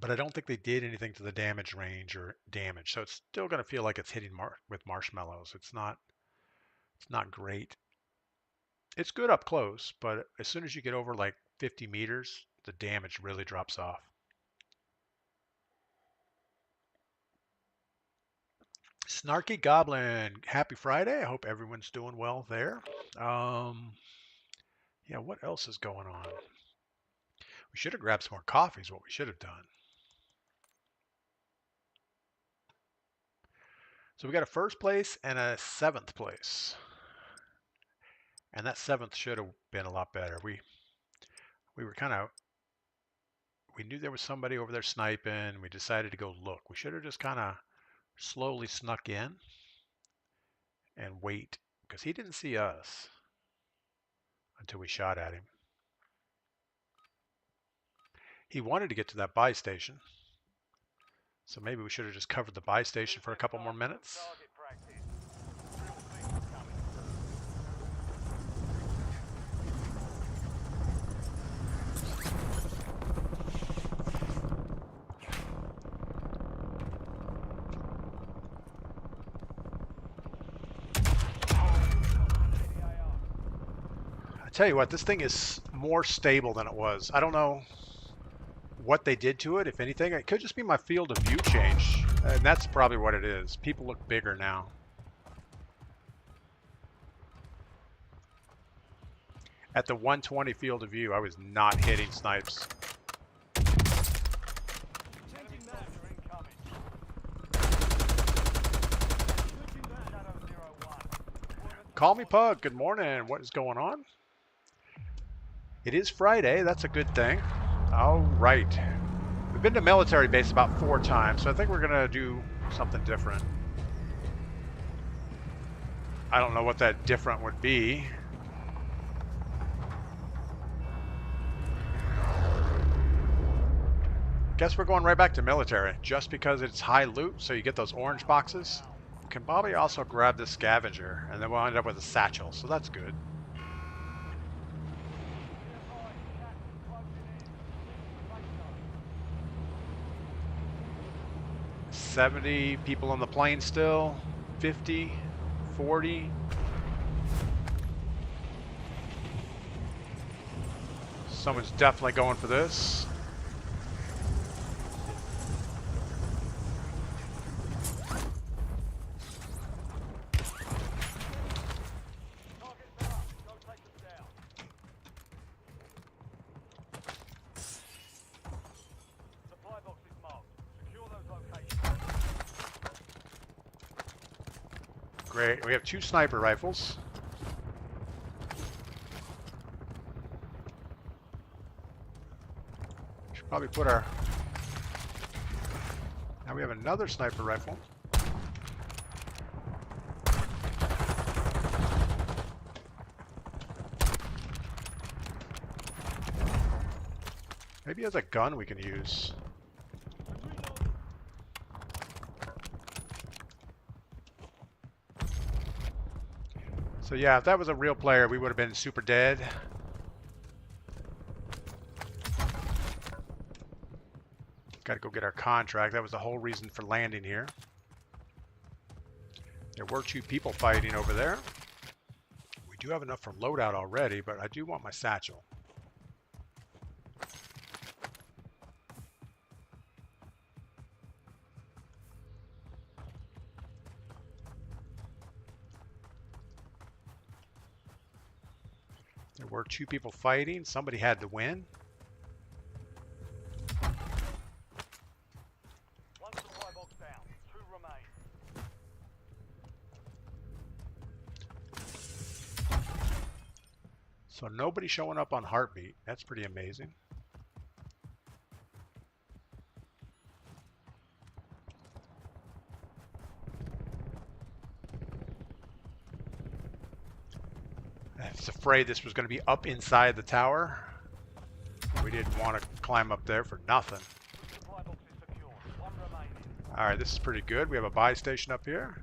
but I don't think they did anything to the damage range or damage. So it's still going to feel like it's hitting with marshmallows. It's not great. It's good up close, but as soon as you get over like 50 meters, the damage really drops off. Snarky Goblin, happy Friday. I hope everyone's doing well there. Yeah, what else is going on? We should have grabbed some more coffee is what we should have done. So we got a first place and a 7th place. And that 7th should have been a lot better. We were kind of, we knew there was somebody over there sniping. We decided to go look. We should have just kind of slowly snuck in and wait, because he didn't see us until we shot at him. He wanted to get to that buy station, so maybe we should have just covered the buy station for a couple more minutes. Tell you what, this thing is more stable than it was. I don't know what they did to it, if anything. It could just be my field of view changed, and that's probably what it is. People look bigger now. At the 120 field of view, I was not hitting snipes. Call me Pug, good morning. What is going on? It is Friday, that's a good thing. All right. We've been to military base about 4 times, so I think we're gonna do something different. I don't know what that different would be. Guess we're going right back to military, just because it's high loot, so you get those orange boxes. We can probably also grab this scavenger, and then we'll end up with a satchel, so that's good. 70 people on the plane still, 50, 40. Someone's definitely going for this. Targets are up. Go take them down. Supply box is marked. Secure those locations. Great. We have 2 sniper rifles. Should probably put our... Now we have another sniper rifle. Maybe he has a gun we can use. So yeah, if that was a real player, we would have been super dead. Got to go get our contract. That was the whole reason for landing here. There were 2 people fighting over there. We do have enough for loadout already, but I do want my satchel. There were 2 people fighting. Somebody had to win. One supply box down. 2 remain. So nobody showing up on Heartbeat. That's pretty amazing. I was afraid this was going to be up inside the tower. We didn't want to climb up there for nothing. Supply box is secure. 1 remaining. All right, this is pretty good. We have a buy station up here.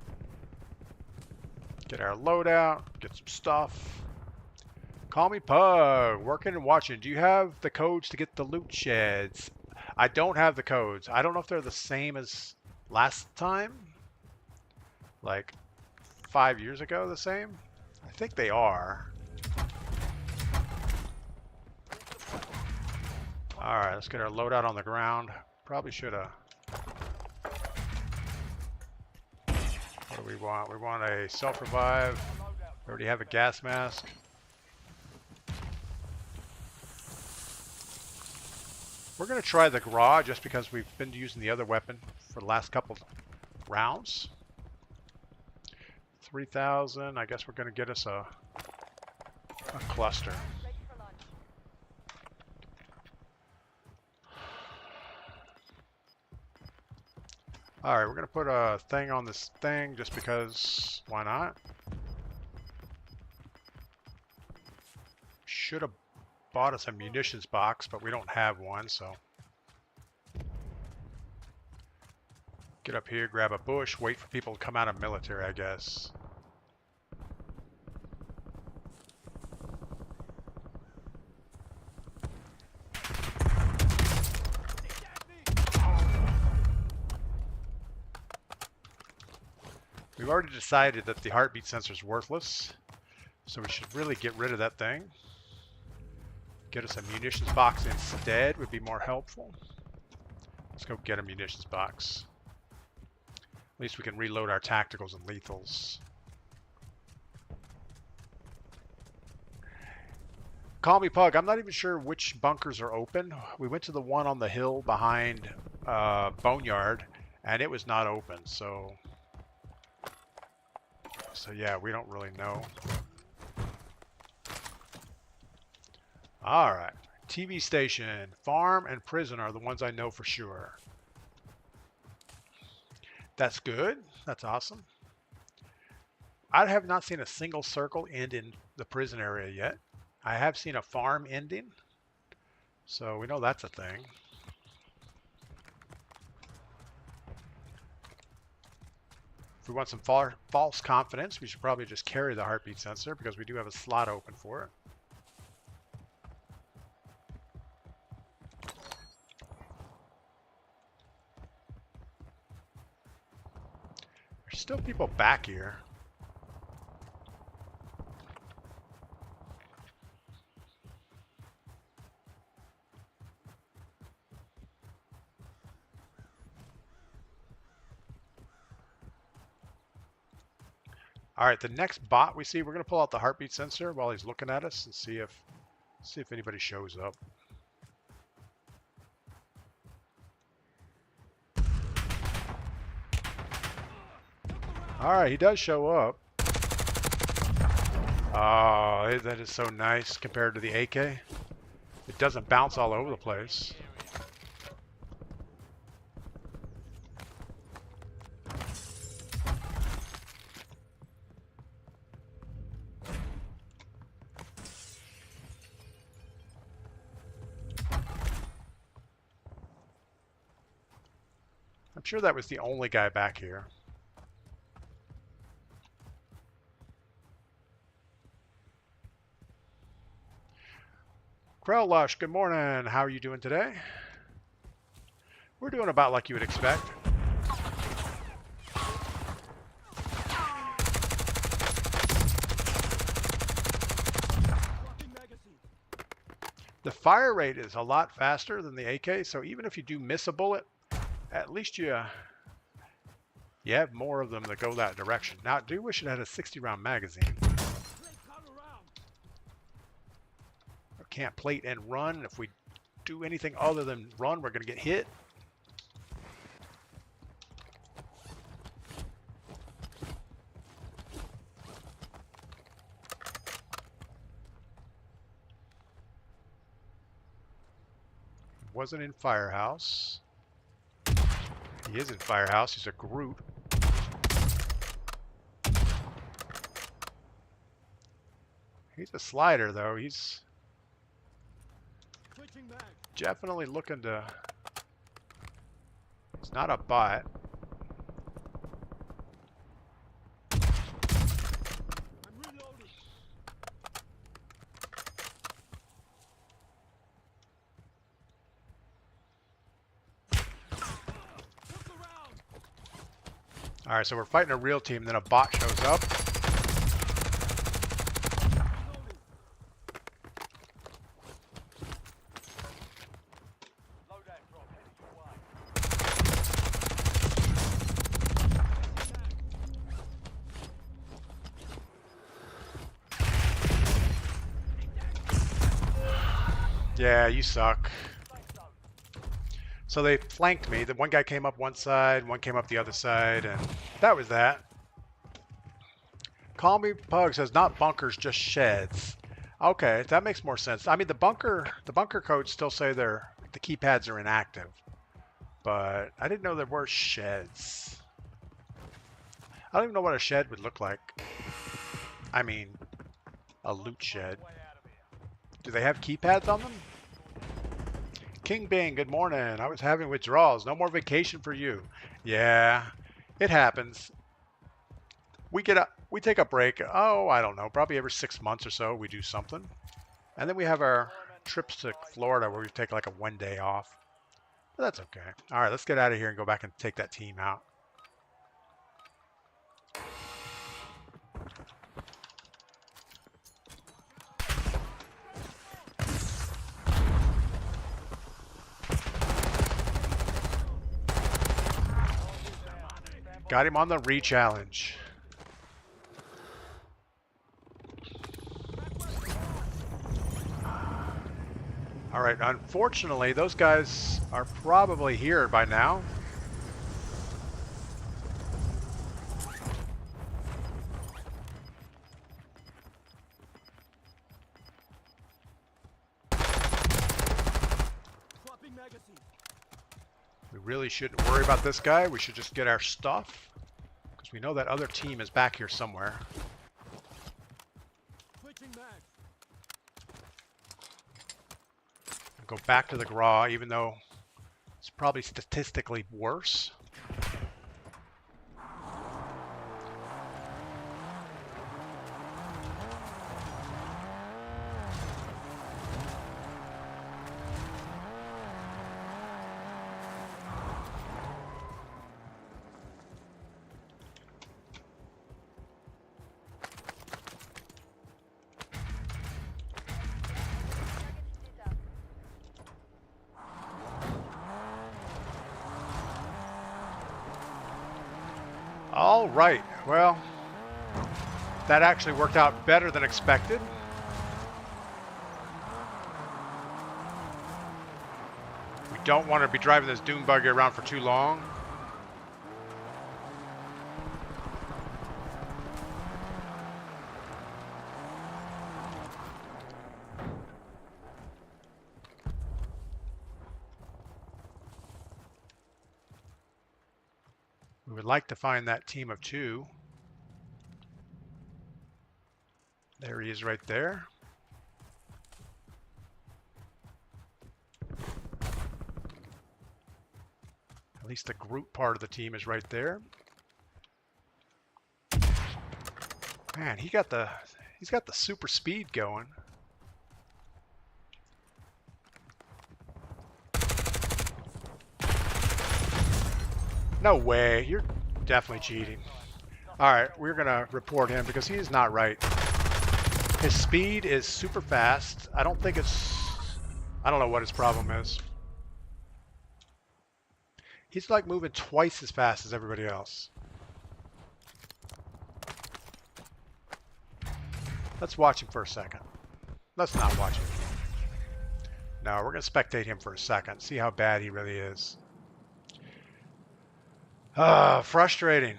Get our loadout, get some stuff. Call me Pug, working and watching. Do you have the codes to get the loot sheds? I don't have the codes. I don't know if they're the same as last time. Like 5 years ago, the same? I think they are. All right, let's get our loadout on the ground. Probably should have. What do we want? We want a self-revive. We already have a gas mask. We're going to try the garage just because we've been using the other weapon for the last couple rounds. 3,000. I guess we're going to get us a cluster. Ready for launch. All right, we're going to put a thing on this thing just because, why not? Should have bought us a munitions box, but we don't have one, so. Get up here, grab a bush, wait for people to come out of military, I guess. We've already decided that the heartbeat sensor is worthless, so we should really get rid of that thing. Get us a munitions box instead would be more helpful. Let's go get a munitions box. At least we can reload our tacticals and lethals. Call me Pug. I'm not even sure which bunkers are open. We went to the one on the hill behind Boneyard, and it was not open. So yeah, we don't really know. All right. TV station, farm, and prison are the ones I know for sure. That's good. That's awesome. I have not seen a single circle end in the prison area yet. I have seen a farm ending, so we know that's a thing. If we want some false confidence, we should probably just carry the heartbeat sensor because we do have a slot open for it. There's still people back here. All right, the next bot we see, we're gonna pull out the heartbeat sensor while he's looking at us and see if anybody shows up. All right, he does show up. Oh, that is so nice compared to the AK. It doesn't bounce all over the place. I'm sure that was the only guy back here. Krelllush, good morning. How are you doing today? We're doing about like you would expect. The fire rate is a lot faster than the AK, so even if you do miss a bullet, at least you have more of them that go that direction. Now, I do wish it had a 60-round magazine. Can't plate and run. If we do anything other than run, we're going to get hit. Wasn't in Firehouse. He is in Firehouse. He's a Groot. He's a slider, though. He's definitely looking to... He's not a bot. All right, so we're fighting a real team, then a bot shows up. Yeah, you suck. So they flanked me. The one guy came up one side, one came up the other side, and that was that. Call Me Pug says not bunkers, just sheds. Okay, that makes more sense. I mean, the bunker codes still say the keypads are inactive, but I didn't know there were sheds. I don't even know what a shed would look like. I mean, a loot shed. Do they have keypads on them? King Bing, good morning. I was having withdrawals. No more vacation for you. Yeah, it happens. We take a break. Oh, I don't know. Probably every 6 months or so we do something. And then we have our trips to Florida where we take like a 1 day off. But that's okay. All right, let's get out of here and go back and take that team out. Got him on the re-challenge. All right, unfortunately, those guys are probably here by now. We really shouldn't worry about this guy. We should just get our stuff, because we know that other team is back here somewhere. And go back to the GRA, even though it's probably statistically worse. All right, well, That actually worked out better than expected. We don't want to be driving this dune buggy around for too long. We would like to find that team of two. There he is right there. At least the group part of the team is right there. Man, he's got the super speed going. No way, you're definitely cheating. All right, we're gonna report him because he is not right. His speed is super fast. I don't know what his problem is. He's like moving twice as fast as everybody else. Let's watch him for a second. Let's not watch him. No, we're going to spectate him for a second, see how bad he really is. Frustrating.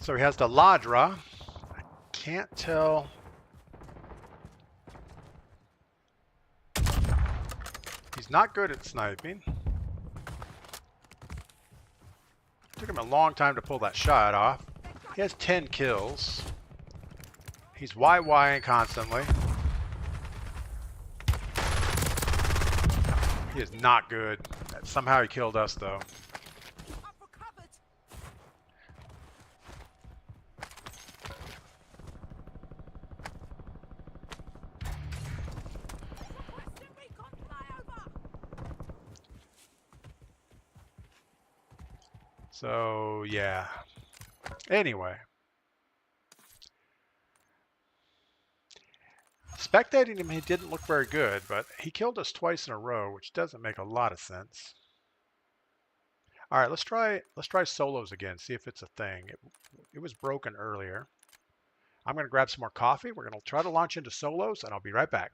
So he has the Ladra. I can't tell. He's not good at sniping. Took him a long time to pull that shot off. He has 10 kills. He's YYing constantly. He is not good. Somehow he killed us though. So yeah. Anyway. Spectating him, he didn't look very good, but he killed us twice in a row, which doesn't make a lot of sense. All right, let's try solos again, see if it's a thing. It was broken earlier. I'm going to grab some more coffee. We're going to try to launch into solos, and I'll be right back.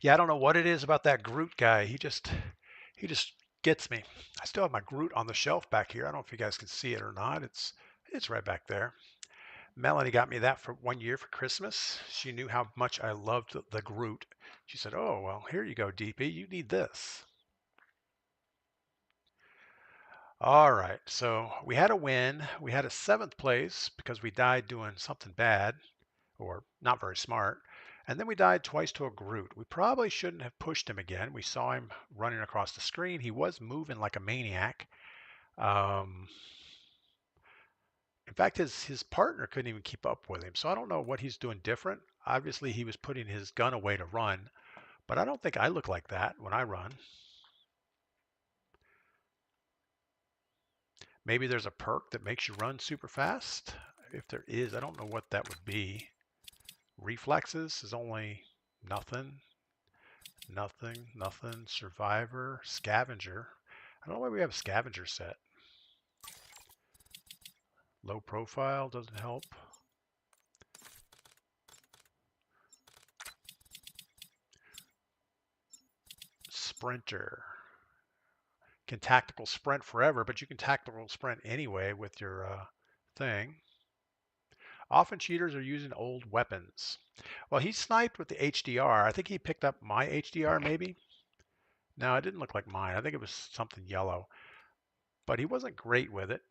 Yeah, I don't know what it is about that Groot guy. He just gets me. I still have my Groot on the shelf back here. I don't know if you guys can see it or not. It's right back there. Melanie got me that for 1 year for Christmas. She knew how much I loved the Groot. She said, "Oh, well, here you go, DP. You need this." All right, so we had a win. We had a 7th place because we died doing something bad or not very smart. And then we died twice to a Groot. We probably shouldn't have pushed him again. We saw him running across the screen. He was moving like a maniac. Um, in fact, his partner couldn't even keep up with him. So I don't know what he's doing different. Obviously, he was putting his gun away to run, but I don't think I look like that when I run. Maybe there's a perk that makes you run super fast. If there is, I don't know what that would be. Reflexes is only nothing. Nothing. Survivor, scavenger. I don't know why we have a scavenger set. Low profile doesn't help. Sprinter. Can tactical sprint forever, but you can tactical sprint anyway with your thing. Often cheaters are using old weapons. Well, he sniped with the HDR. I think he picked up my HDR maybe. No, it didn't look like mine. I think it was something yellow. But he wasn't great with it.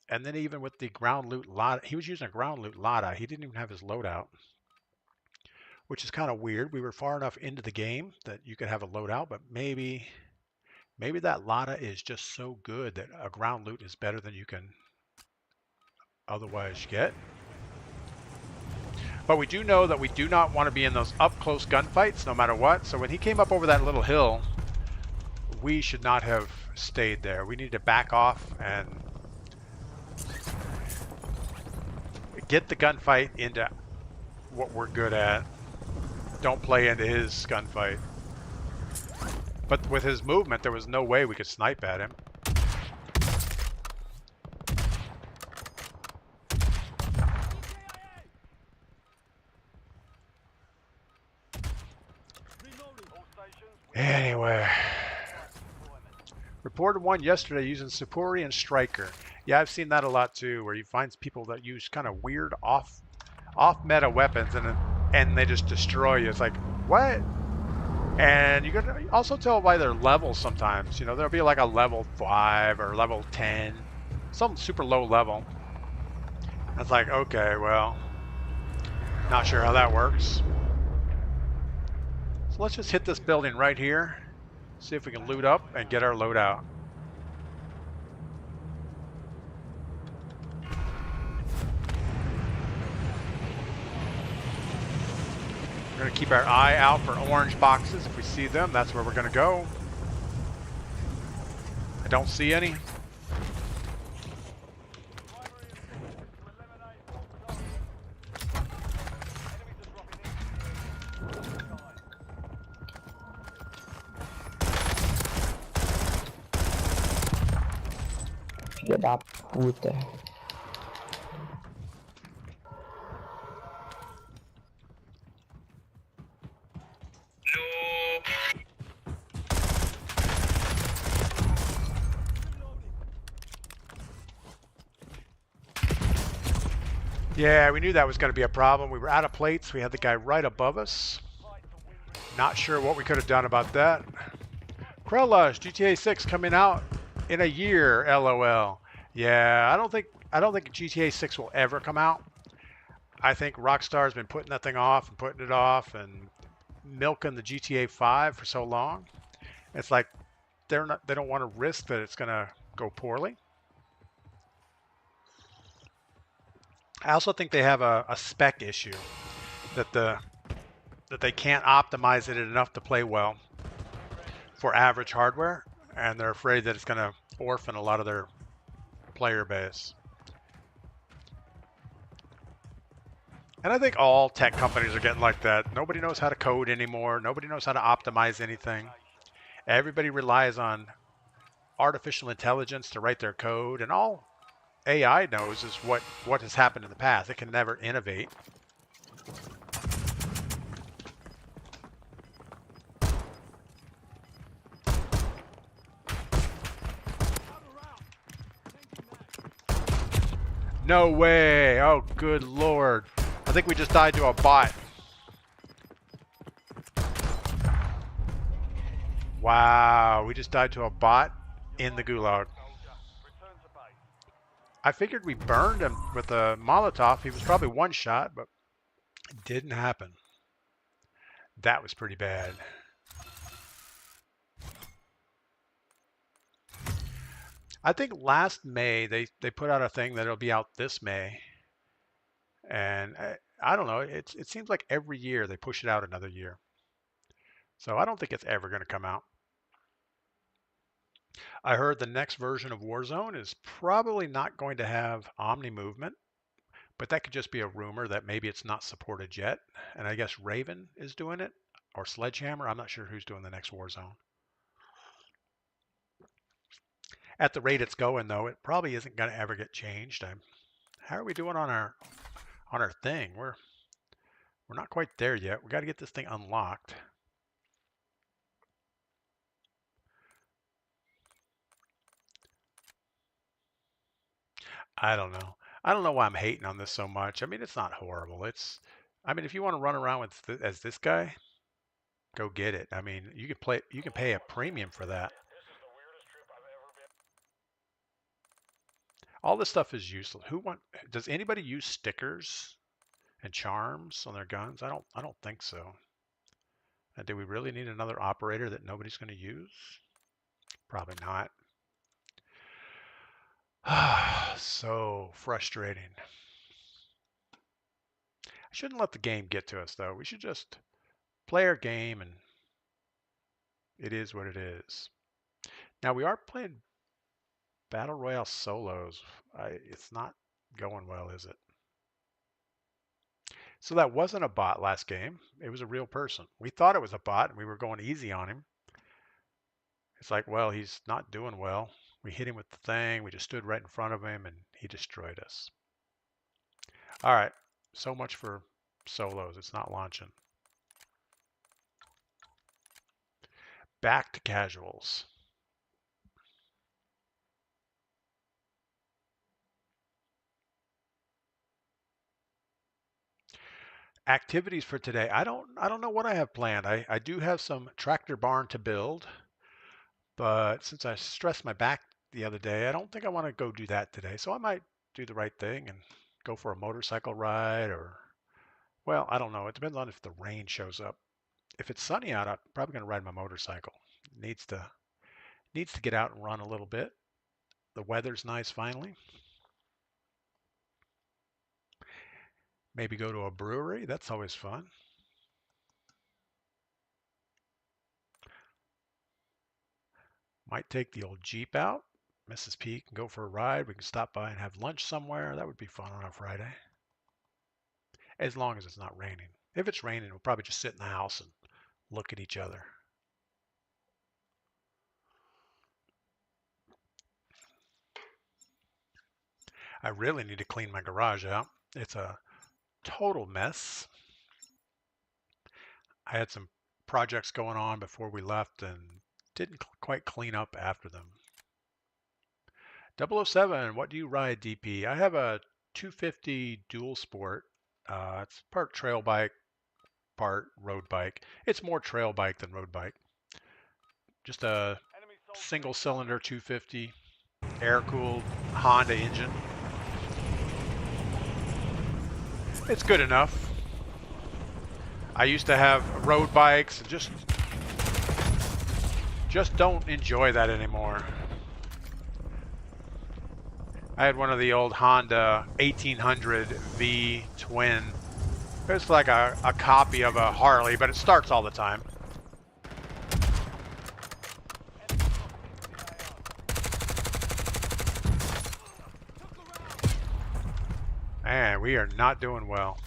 And then even with the ground loot Lada, he was using a ground loot Lada. He didn't even have his loadout. which is kind of weird. We were far enough into the game that you could have a loadout, but maybe that Lada is just so good that a ground loot is better than you can otherwise get. But we do know that we do not want to be in those up-close gunfights no matter what. So when he came up over that little hill, we should not have stayed there. We need to back off and get the gunfight into what we're good at. Don't play into his gunfight. But with his movement, there was no way we could snipe at him. Anyway, reported one yesterday using Supuri and Striker. Yeah, I've seen that a lot too, where you find people that use kind of weird off meta weapons and they just destroy you. It's like, what? And you can also tell by their levels sometimes. You know, there'll be like a level 5 or level 10, some super low level. It's like, okay, well, not sure how that works. So let's just hit this building right here, see if we can loot up and get our load out. We're going to keep our eye out for orange boxes. If we see them, that's where we're going to go. I don't see any. Dia da puta. Yeah, we knew that was going to be a problem. We were out of plates. We had the guy right above us. Not sure what we could have done about that. Krellush, GTA 6 coming out in a year, LOL. Yeah, I don't think GTA 6 will ever come out. I think Rockstar's been putting that thing off and putting it off and milking the GTA 5 for so long. It's like they don't want to risk that it's going to go poorly. I also think they have a spec issue that they can't optimize it enough to play well for average hardware, and they're afraid that it's going to orphan a lot of their player base. And I think all tech companies are getting like that. Nobody knows how to code anymore. Nobody knows how to optimize anything. Everybody relies on artificial intelligence to write their code, and all AI knows is what has happened in the past. It can never innovate. No way. Oh, good Lord. I think we just died to a bot. Wow, we just died to a bot in the gulag. I figured we burned him with a Molotov. He was probably one shot, but it didn't happen. That was pretty bad. I think last May they put out a thing that'll be out this May, and I don't know. It seems like every year they push it out another year. So I don't think it's ever going to come out. I heard the next version of Warzone is probably not going to have Omni movement, but that could just be a rumor that maybe it's not supported yet. And I guess Raven is doing it, or Sledgehammer. I'm not sure who's doing the next Warzone. At the rate it's going, though, it probably isn't going to ever get changed. How are we doing on our thing? We're not quite there yet. We got to get this thing unlocked. I don't know. I don't know why I'm hating on this so much. I mean, it's not horrible. I mean, if you want to run around with as this guy, go get it. I mean, you can pay a premium for that. All this stuff is useless. Does anybody use stickers and charms on their guns? I don't think so. And do we really need another operator that nobody's going to use? Probably not. So frustrating. I shouldn't let the game get to us though. We should just play our game and it is what it is. Now we are playing Battle Royale solos. It's not going well, is it? So that wasn't a bot last game. It was a real person. We thought it was a bot and we were going easy on him. It's like, well, he's not doing well. We hit him with the thing. We just stood right in front of him and he destroyed us. All right. So much for solos. It's not launching. Back to casuals. Activities for today. I don't know what I have planned. I do have some tractor barn to build, but since I stressed my back the other day, I don't think I want to go do that today. So I might do the right thing and go for a motorcycle ride or, well, I don't know. It depends on if the rain shows up. If it's sunny out, I'm probably going to ride my motorcycle. It needs to get out and run a little bit. The weather's nice finally. Maybe go to a brewery. That's always fun. Might take the old Jeep out. Mrs. P can go for a ride. We can stop by and have lunch somewhere. That would be fun on a Friday. As long as it's not raining. If it's raining, we'll probably just sit in the house and look at each other. I really need to clean my garage out. It's a total mess. I had some projects going on before we left and didn't quite clean up after them. 007, what do you ride, DP? I have a 250 dual sport. It's part trail bike, part road bike. It's more trail bike than road bike. Just a single cylinder 250 air cooled Honda engine. It's good enough. I used to have road bikes and just don't enjoy that anymore. I had one of the old Honda 1800 V twin. It's like a copy of a Harley, but it starts all the time. Man, we are not doing well.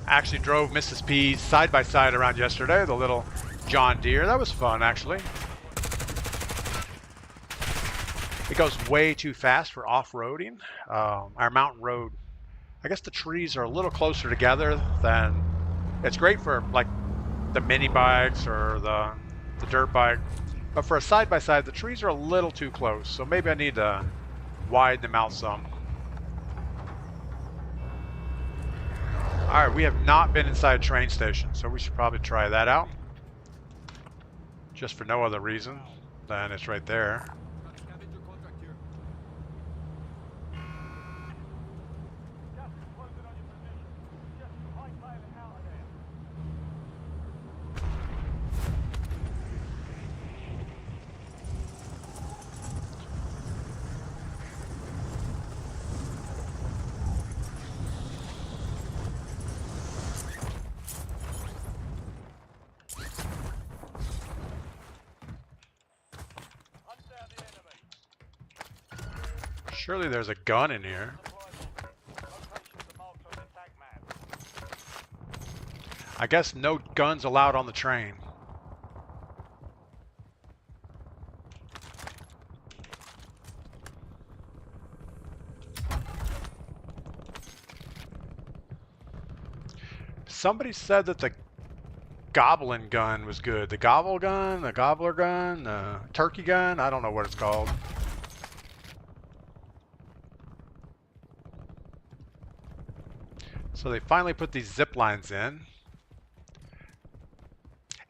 Actually drove Mrs. P side by side around yesterday, the little John Deere. That was fun, actually. It goes way too fast for off-roading. Our mountain road, I guess the trees are a little closer together than, it's great for like the mini bikes or the dirt bike. But for a side-by-side, the trees are a little too close. So maybe I need to widen them out some. All right, we have not been inside a train station, so we should probably try that out. Just for no other reason than it's right there. Surely there's a gun in here. I guess no guns allowed on the train. Somebody said that the goblin gun was good. The gobble gun, the gobbler gun, the turkey gun, I don't know what it's called. So they finally put these zip lines in.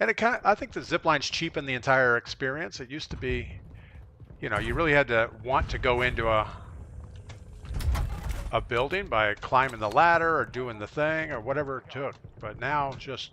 And it I think the zip lines cheapen the entire experience. It used to be, you know, you really had to want to go into a a building by climbing the ladder or doing the thing or whatever it took. But now just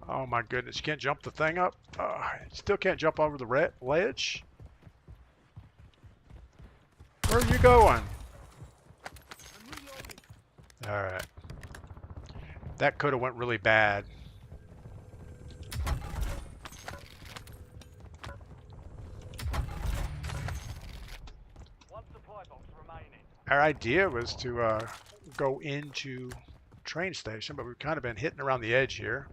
oh my goodness, you can't jump the thing up? Still can't jump over the ledge? Where are you going? Alright. That could have went really bad. One supply box remaining. Our idea was to go into train station, but we've kind of been hitting around the edge here.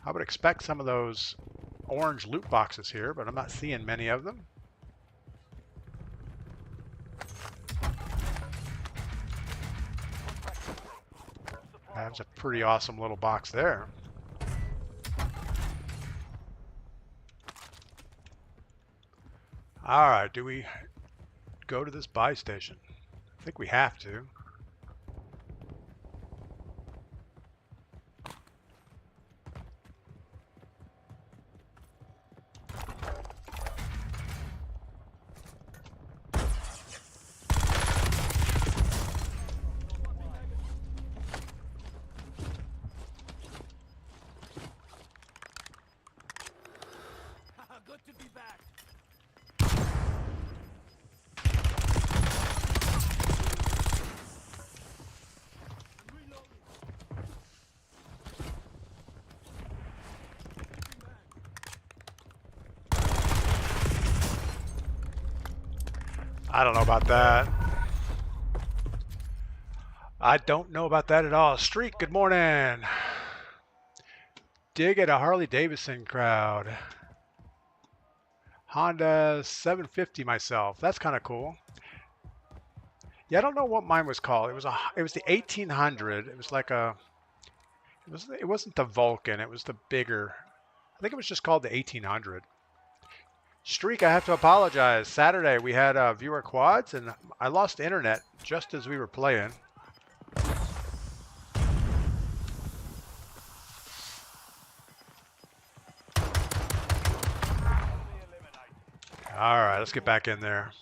I would expect some of those orange loot boxes here, but I'm not seeing many of them. That's a pretty awesome little box there. All right, do we go to this buy station? I think we have to. Good to be back. I don't know about that. I don't know about that at all. Streak, good morning. Dig at a Harley Davidson crowd. Honda 750 myself. That's kind of cool. Yeah, I don't know what mine was called. It was the 1800. It was like it wasn't the Vulcan. It was the bigger. I think it was just called the 1800. Streak, I have to apologize. Saturday we had viewer quads and I lost internet just as we were playing. All right, let's get back in there.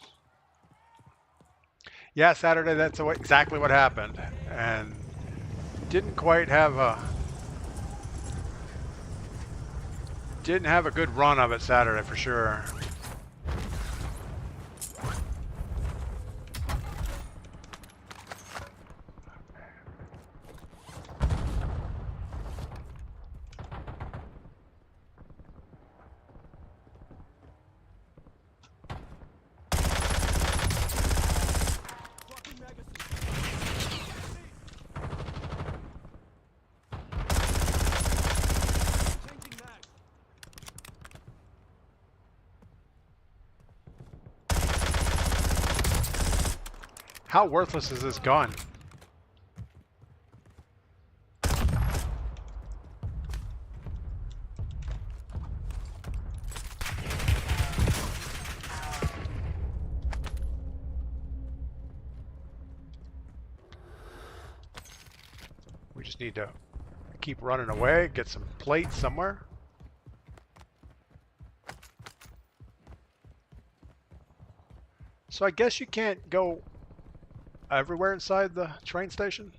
Yeah, Saturday, that's exactly what happened. And didn't quite have a good run of it Saturday for sure. How worthless is this gun? We just need to keep running away, get some plates somewhere. So I guess you can't go everywhere inside the train station?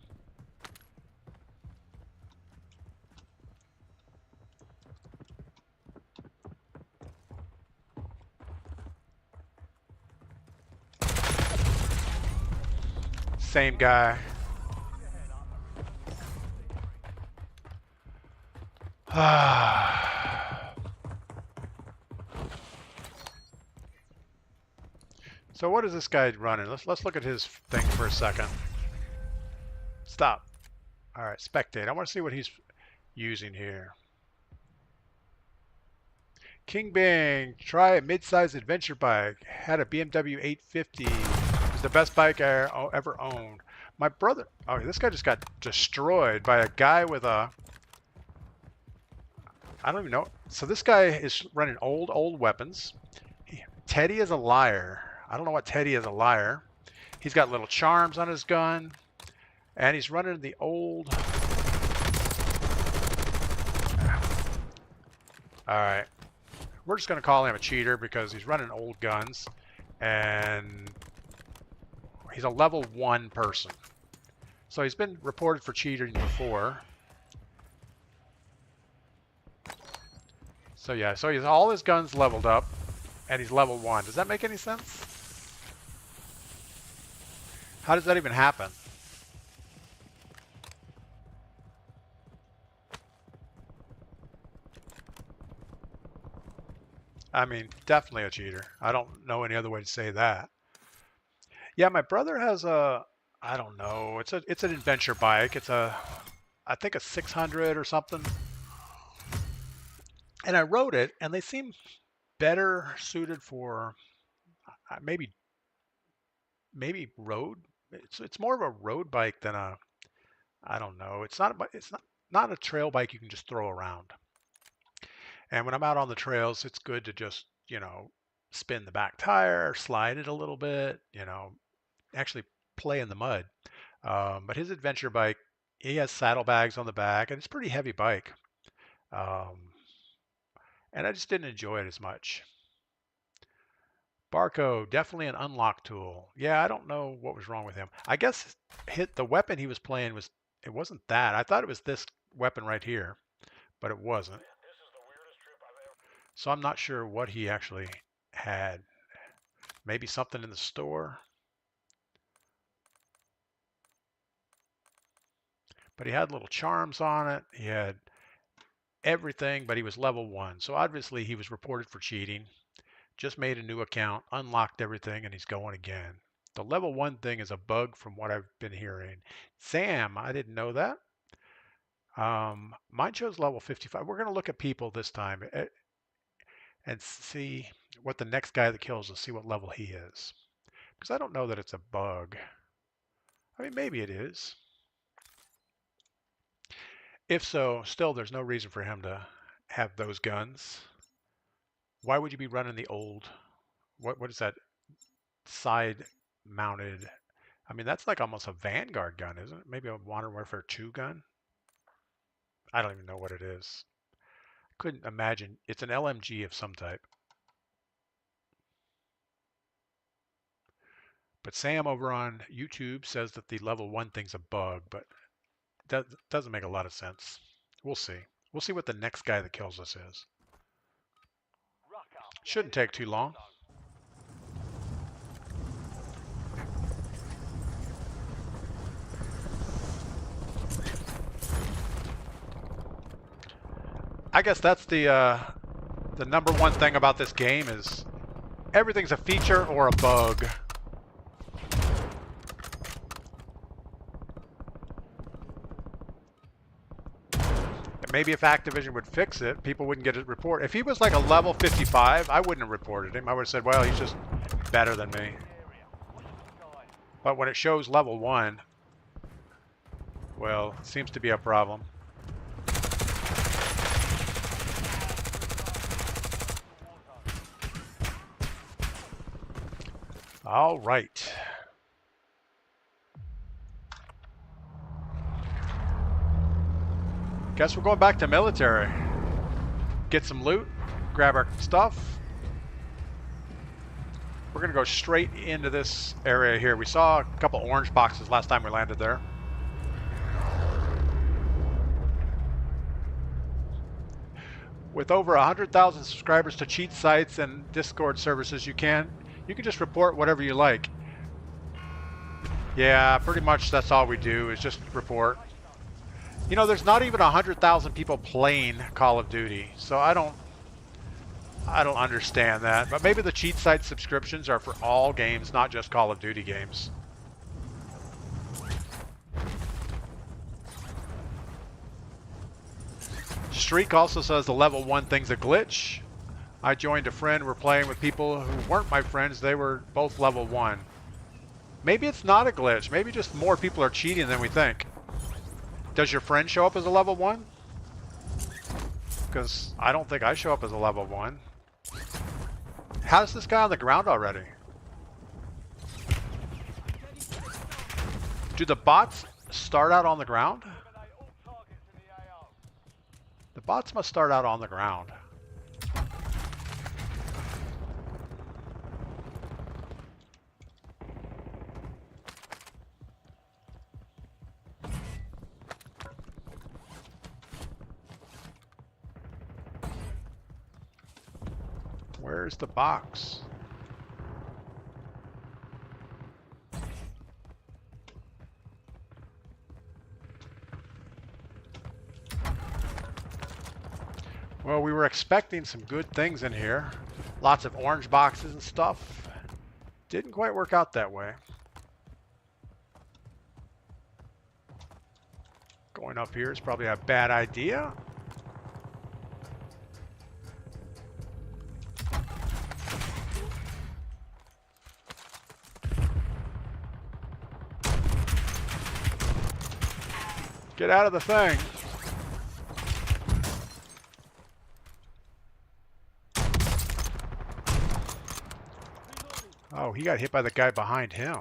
Same guy. So what is this guy running? Let's look at his thing for a second. Stop. All right, spectate. I want to see what he's using here. King Bing, try a mid-sized adventure bike. Had a BMW 850. It's the best bike I ever owned. My brother, oh, this guy just got destroyed by a guy with a, I don't even know. So this guy is running old weapons. Teddy is a liar. I don't know what Teddy is a liar. He's got little charms on his gun. And he's running the old. All right. We're just going to call him a cheater because he's running old guns. And he's a level 1 person. So he's been reported for cheating before. So yeah, so he's all his guns leveled up. And he's level 1. Does that make any sense? How does that even happen? I mean, definitely a cheater. I don't know any other way to say that. Yeah, my brother has a, I don't know, it's an adventure bike. It's a, I think a 600 or something. And I rode it, and they seem better suited for maybe road. It's more of a road bike than a, I don't know. It's not a trail bike you can just throw around. And when I'm out on the trails, it's good to just, you know, spin the back tire, slide it a little bit, you know, actually play in the mud. But his adventure bike, he has saddlebags on the back, and it's a pretty heavy bike. And I just didn't enjoy it as much. Barcode, definitely an unlock tool. Yeah, I don't know what was wrong with him. I guess the weapon he was playing was, it wasn't that. I thought it was this weapon right here, but it wasn't. So I'm not sure what he actually had. Maybe something in the store. But he had little charms on it. He had everything, but he was level 1. So obviously he was reported for cheating. Just made a new account, unlocked everything, and he's going again. The level 1 thing is a bug from what I've been hearing. Sam, I didn't know that. Mine shows level 55. We're going to look at people this time and see what the next guy that kills us, see what level he is. Because I don't know that it's a bug. I mean, maybe it is. If so, still there's no reason for him to have those guns. Why would you be running the old, what is that, side mounted? I mean, that's like almost a Vanguard gun, isn't it? Maybe a Modern Warfare 2 gun? I don't even know what it is. Couldn't imagine. It's an LMG of some type. But Sam over on YouTube says that the level 1 thing's a bug, but that doesn't make a lot of sense. We'll see. We'll see what the next guy that kills us is. Shouldn't take too long. I guess that's the number 1 thing about this game is everything's a feature or a bug. Maybe if Activision would fix it, people wouldn't get a report. If he was like a level 55, I wouldn't have reported him. I would have said, well, he's just better than me. But when it shows level 1, well, it seems to be a problem. All right. Guess we're going back to military. Get some loot, grab our stuff. We're gonna go straight into this area here. We saw a couple orange boxes last time we landed there. With over 100,000 subscribers to cheat sites and Discord services, you can just report whatever you like. Yeah, pretty much that's all we do is just report. You know, there's not even 100,000 people playing Call of Duty, so I don't I don't understand that, but maybe the cheat site subscriptions are for all games, not just Call of Duty games. Streak also says the level 1 thing's a glitch. I joined a friend. We're playing with people who weren't my friends. They were both level 1. Maybe it's not a glitch. Maybe just more people are cheating than we think. Does your friend show up as a level 1? Because I don't think I show up as a level 1. How's this guy on the ground already? Do the bots start out on the ground? Eliminate all targets in the AO. The bots must start out on the ground. Where's the box? Well, we were expecting some good things in here. Lots of orange boxes and stuff. Didn't quite work out that way. Going up here is probably a bad idea. Get out of the thing. Oh, he got hit by the guy behind him.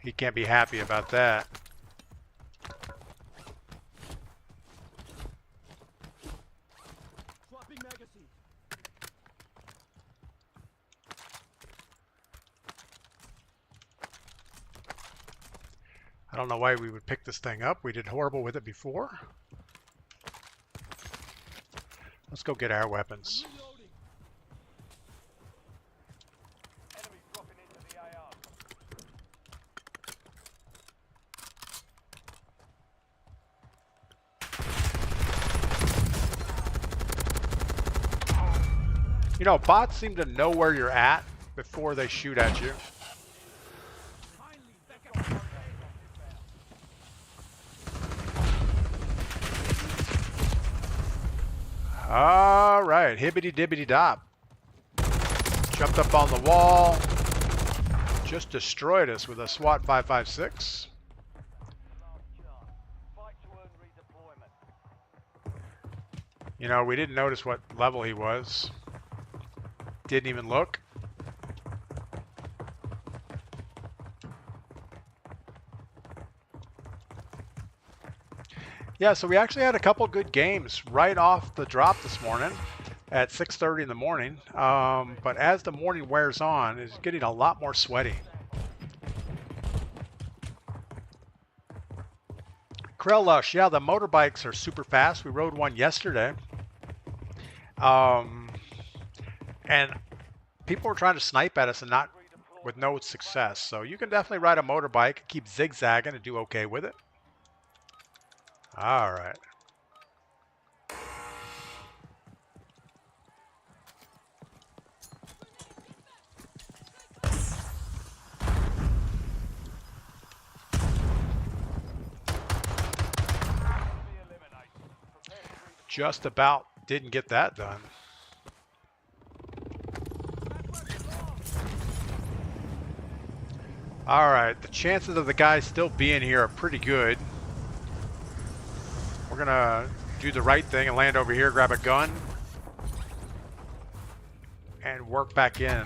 He can't be happy about that. Swapping magazine. I don't know why we would pick this thing up. We did horrible with it before. Let's go get our weapons. Reloading. Enemies dropping into the AO. You know, bots seem to know where you're at before they shoot at you. Finally, back up. All right, hibbity dibbity dop. Jumped up on the wall. Just destroyed us with a SWAT 556. Last chance. Fight to earn redeployment. You know, we didn't notice what level he was. Didn't even look. Yeah, so we actually had a couple good games right off the drop this morning at 6:30 in the morning. But as the morning wears on, it's getting a lot more sweaty. Krellush, yeah, the motorbikes are super fast. We rode one yesterday. And people were trying to snipe at us and not with no success. So you can definitely ride a motorbike, keep zigzagging and do okay with it. All right. Just about didn't get that done. All right, the chances of the guy still being here are pretty good. We're gonna do the right thing and land over here, grab a gun, and work back in.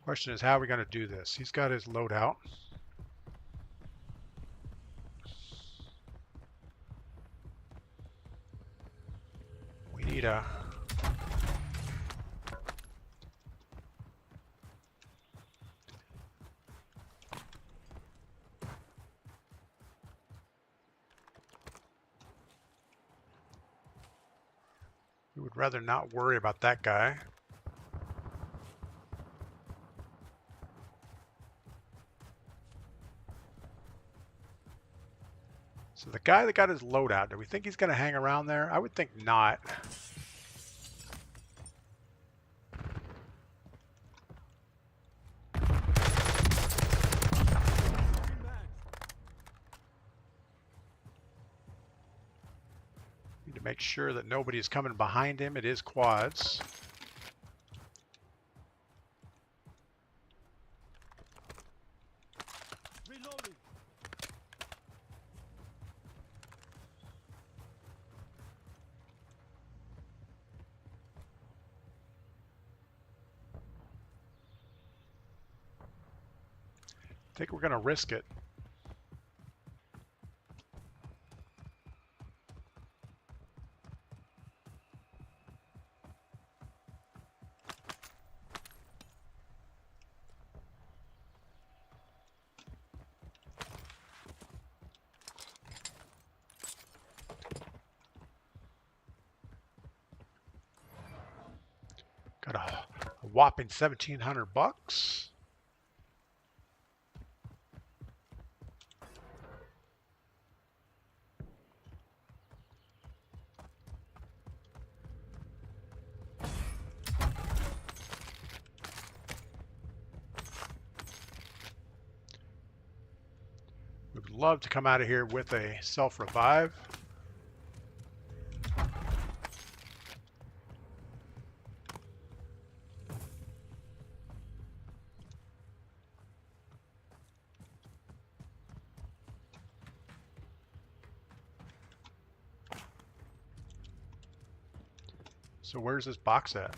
Question is, how are we going to do this? He's got his loadout. need a... We would rather not worry about that guy. So the guy that got his loadout, do we think he's going to hang around there? I would think not. Need to make sure that nobody is coming behind him. It is quads. Reloading. I think we're going to risk it. Got a whopping 1,700 bucks. We would love to come out of here with a self-revive. So where's this box at?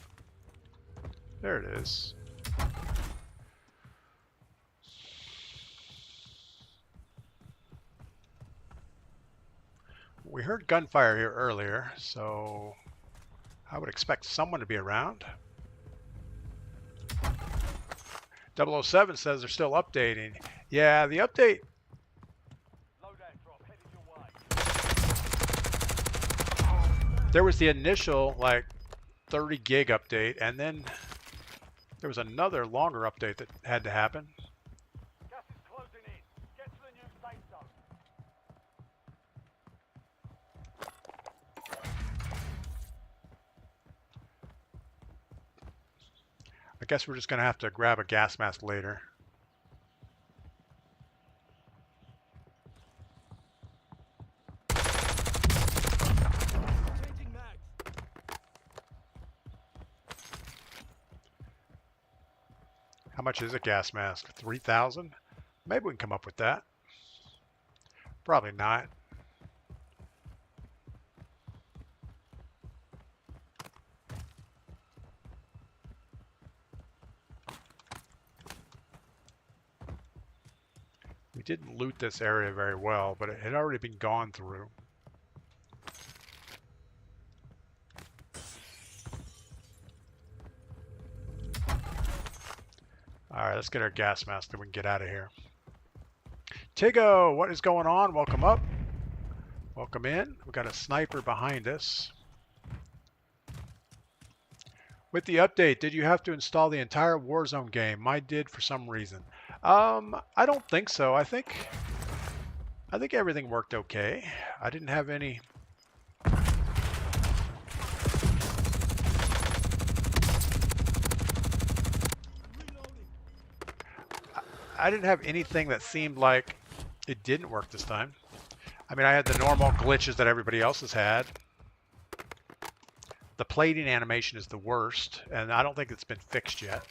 There it is. We heard gunfire here earlier, so I would expect someone to be around. 007 says they're still updating. Yeah, the update... Loadout drop headed your way. There was the initial, like, 30 gig update, and then there was another longer update that had to happen. Gas is closing in. Get to the new safe zone. I guess we're just going to have to grab a gas mask later. Changing mags. How much is a gas mask? 3,000? Maybe we can come up with that. Probably not. We didn't loot this area very well, but it had already been gone through. Alright, let's get our gas mask, then we can get out of here. Tigo, what is going on? Welcome up. Welcome in. We got a sniper behind us. With the update, did you have to install the entire Warzone game? Mine did for some reason. I don't think so. I think everything worked okay. I didn't have any... I didn't have anything that seemed like it didn't work this time. I mean, I had the normal glitches that everybody else has had. The plating animation is the worst, and I don't think it's been fixed yet.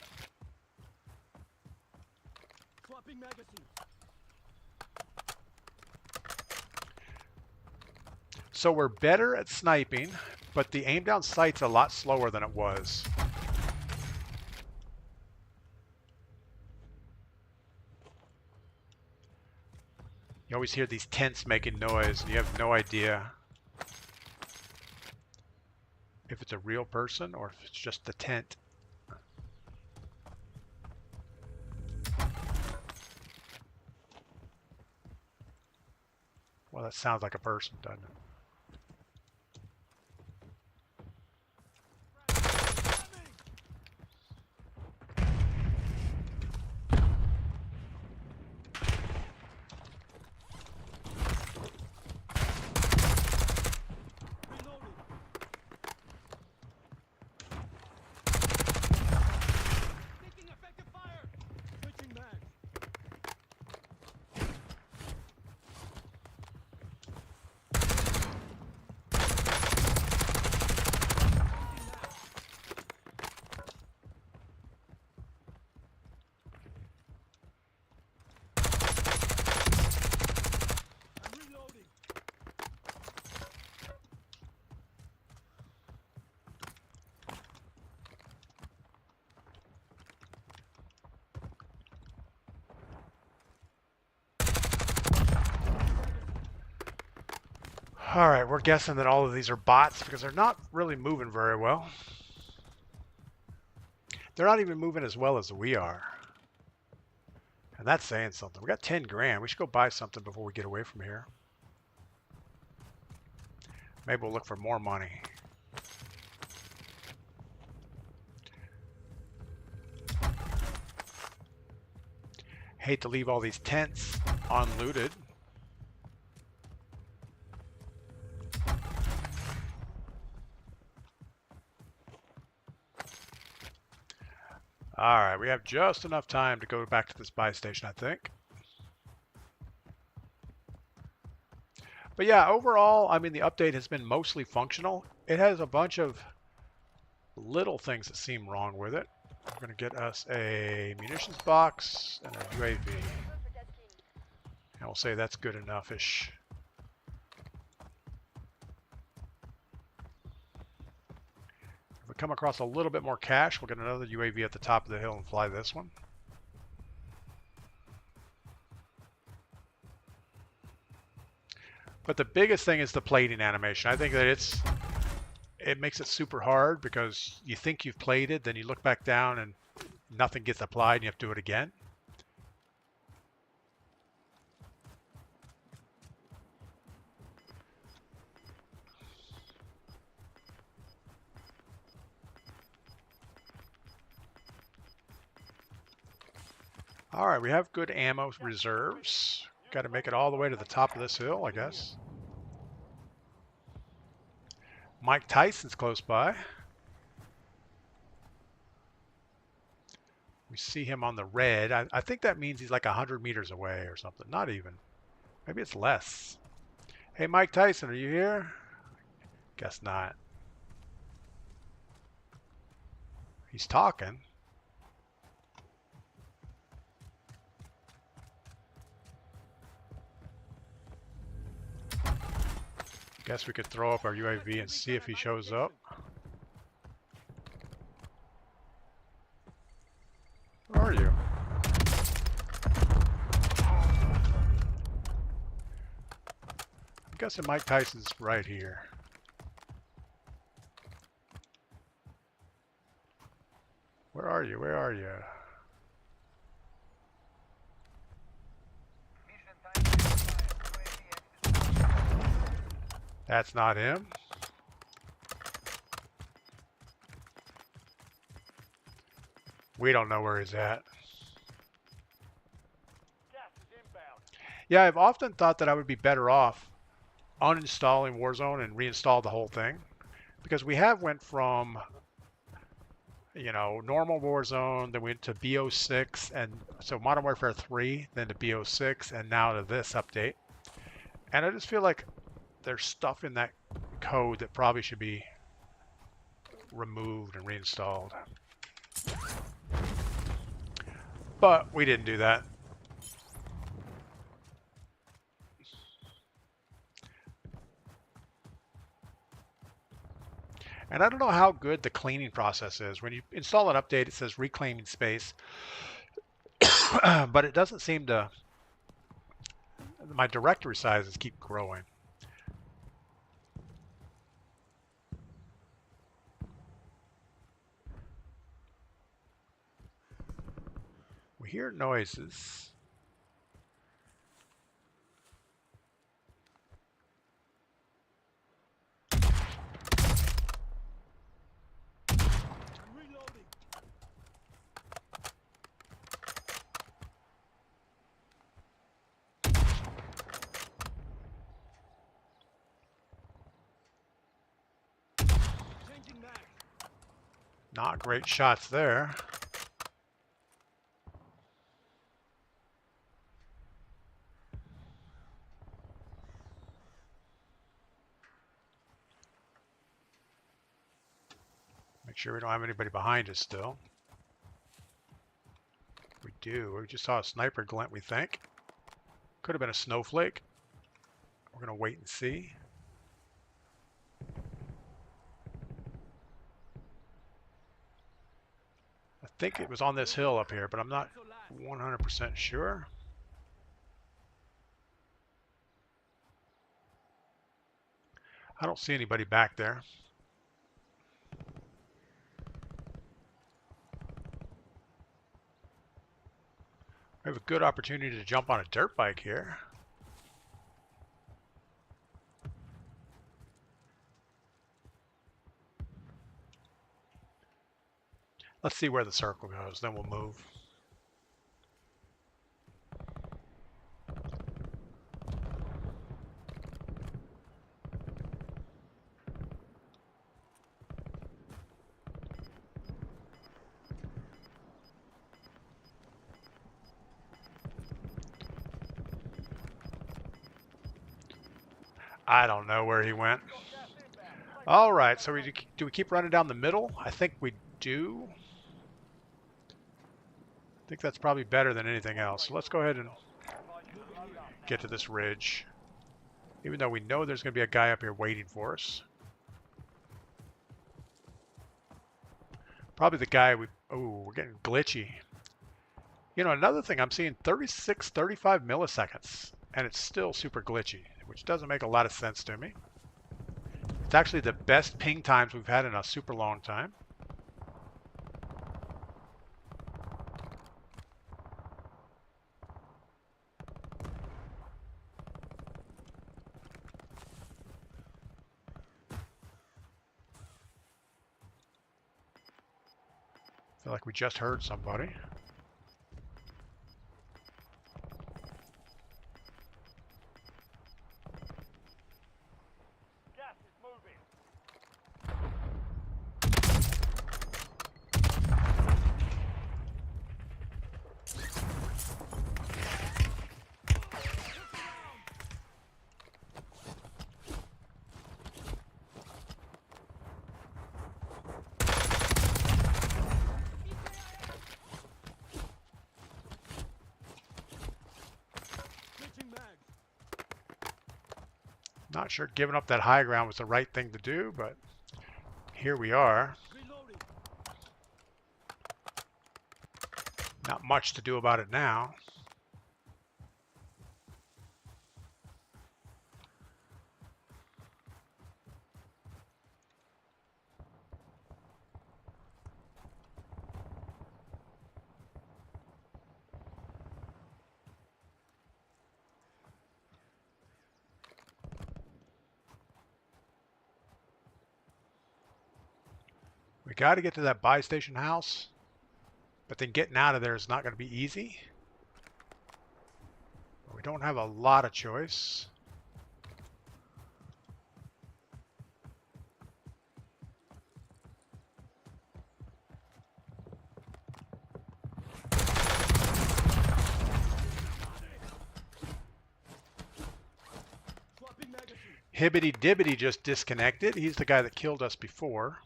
Swapping magazine. So we're better at sniping, but the aim down sight's a lot slower than it was. You always hear these tents making noise, and you have no idea. if it's a real person or if it's just the tent. Well, that sounds like a person, doesn't it? Reloading. Taking effective fire. Switching mag. I'm reloading. All right, we're guessing that all of these are bots because they're not really moving very well. They're not even moving as well as we are. And that's saying something. We got 10 grand. We should go buy something before we get away from here. Maybe we'll look for more money. Hate to leave all these tents unlooted. All right, we have just enough time to go back to this buy station, I think. But yeah, overall, I mean, the update has been mostly functional. It has a bunch of little things that seem wrong with it. We're going to get us a munitions box and a UAV. And we'll say that's good enough-ish. If we come across a little bit more cash, we'll get another UAV at the top of the hill and fly this one. But the biggest thing is the plating animation. I think that it makes it super hard because you think you've plated, then you look back down and nothing gets applied and you have to do it again. All right, we have good ammo reserves. Got to make it all the way to the top of this hill, I guess. Mike Tyson's close by. We see him on the red. I think that means he's like 100 meters away or something. Not even. Maybe it's less. Hey, Mike Tyson, are you here? Guess not. He's talking. Guess we could throw up our UAV and see if he shows up. Where are you? I'm guessing Mike Tyson's right here. Where are you? Where are you? That's not him. We don't know where he's at. Gas is inbound. Yeah, I've often thought that I would be better off uninstalling Warzone and reinstall the whole thing, because we have went from, you know, normal Warzone, then we went to BO6, and so Modern Warfare 3, then to BO6, and now to this update. And I just feel like there's stuff in that code that probably should be removed and reinstalled. But we didn't do that. And I don't know how good the cleaning process is. When you install an update, it says reclaiming space, but it doesn't seem to, my directory sizes keep growing. We hear noises. I'm reloading. Changing mag. Not great shots there. Make sure we don't have anybody behind us still. We do. We just saw a sniper glint, we think. Could have been a snowflake. We're going to wait and see. I think it was on this hill up here, but I'm not 100% sure. I don't see anybody back there. We have a good opportunity to jump on a dirt bike here. Let's see where the circle goes, then we'll move. I don't know where he went. All right, so do we keep running down the middle? I think we do. I think that's probably better than anything else. So let's go ahead and get to this ridge. Even though we know there's going to be a guy up here waiting for us. Probably the guy we... Oh, we're getting glitchy. You know, another thing, I'm seeing 36, 35 milliseconds. And it's still super glitchy, which doesn't make a lot of sense to me. It's actually the best ping times we've had in a super long time. I feel like we just heard somebody. Gas is moving. Switching mag. Not sure giving up that high ground was the right thing to do, but here we are. Reloading. Not much to do about it now. We got to get to that buy station house, but then getting out of there is not going to be easy. We don't have a lot of choice. Swapping magazine. Hibbity Dibbity just disconnected. He's the guy that killed us before.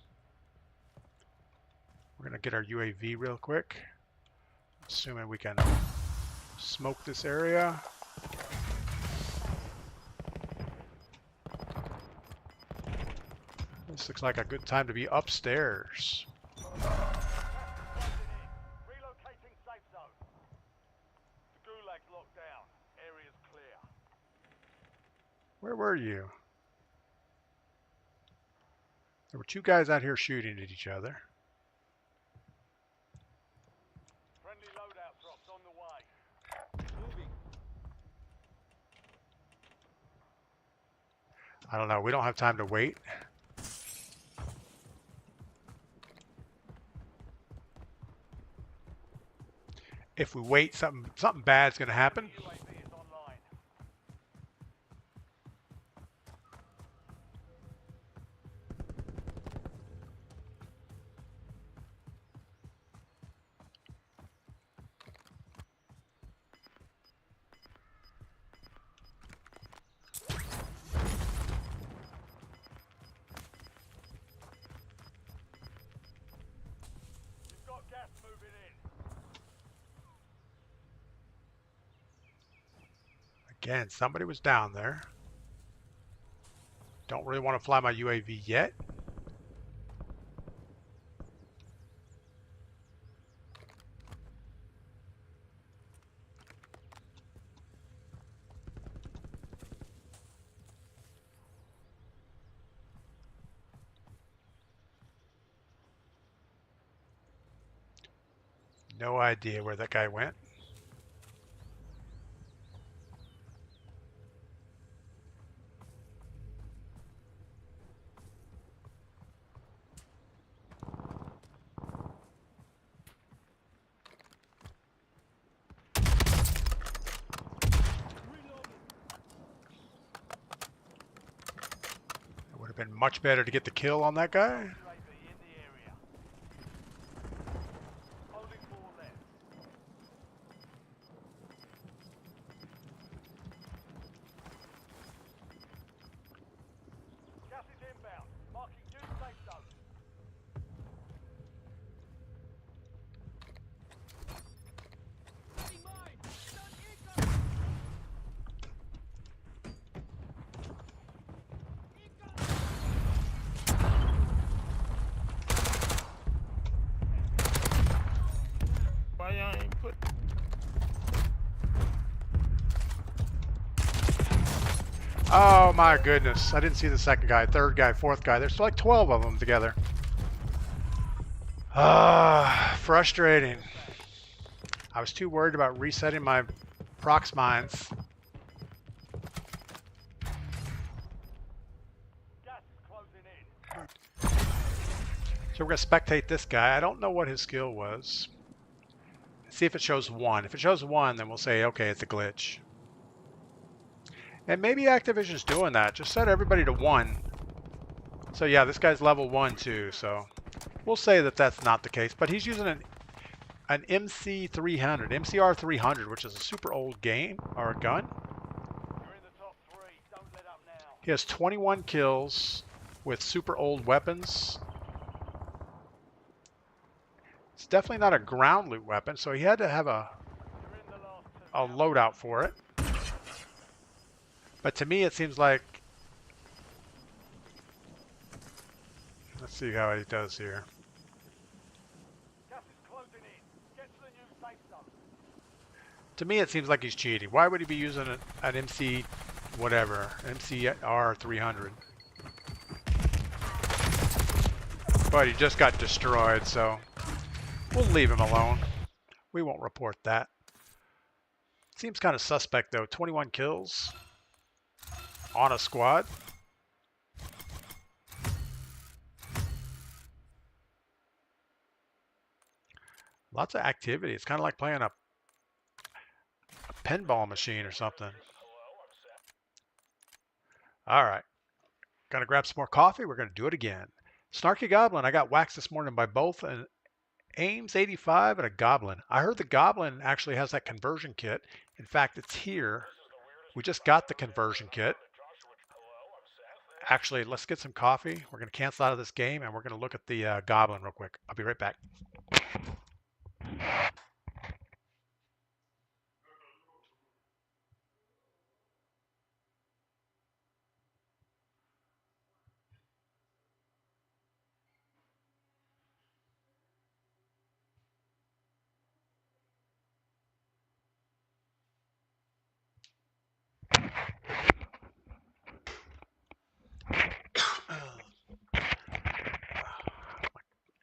We're going to get our UAV real quick. Assuming we can smoke this area. This looks like a good time to be upstairs. Relocating safe zone. The Gulag's locked down. Area's clear. Where were you? There were two guys out here shooting at each other. Friendly loadout drops on I don't know. We don't have time to wait. If we wait, something bad's going to happen. UAV is online. You've got gas moving in. Again, somebody was down there. Don't really want to fly my UAV yet. No idea where that guy went. It would have been much better to get the kill on that guy. UAV in the area. Holding 4 left. Gas is inbound. Marking new safe zone. Taking mine. Stun incoming. Why y'all ain't put? Oh my goodness. I didn't see the second guy, third guy, fourth guy. There's like 12 of them together. Ah, frustrating. I was too worried about resetting my prox mines. Gas is closing in. So we're going to spectate this guy. I don't know what his skill was. See if it shows 1. If it shows 1, then we'll say, okay, it's a glitch. And maybe Activision's doing that. Just set everybody to 1. So yeah, this guy's level 1 too. So we'll say that that's not the case. But he's using an MC300, MCR300, which is a super old game or a gun. You're in the top 3. Don't let up now. He has 21 kills with super old weapons. It's definitely not a ground loot weapon, so he had to have a You're in the last 2. loadout for it. But to me, it seems like... Let's see how he does here. Gas is closing in. Get to the new safe zone. To me, it seems like he's cheating. Why would he be using an MC whatever, MCR 300? But he just got destroyed, so we'll leave him alone. We won't report that. Seems kind of suspect, though. 21 kills on a squad. Lots of activity. It's kind of like playing a pinball machine or something. All right. Gonna grab some more coffee. We're gonna do it again. Snarky Goblin. I got waxed this morning by both an Ames 85 and a Goblin. I heard the Goblin actually has that conversion kit. In fact, it's here. We just got the conversion kit. Actually, let's get some coffee. We're gonna cancel out of this game and we're gonna look at the Goblin real quick. I'll be right back.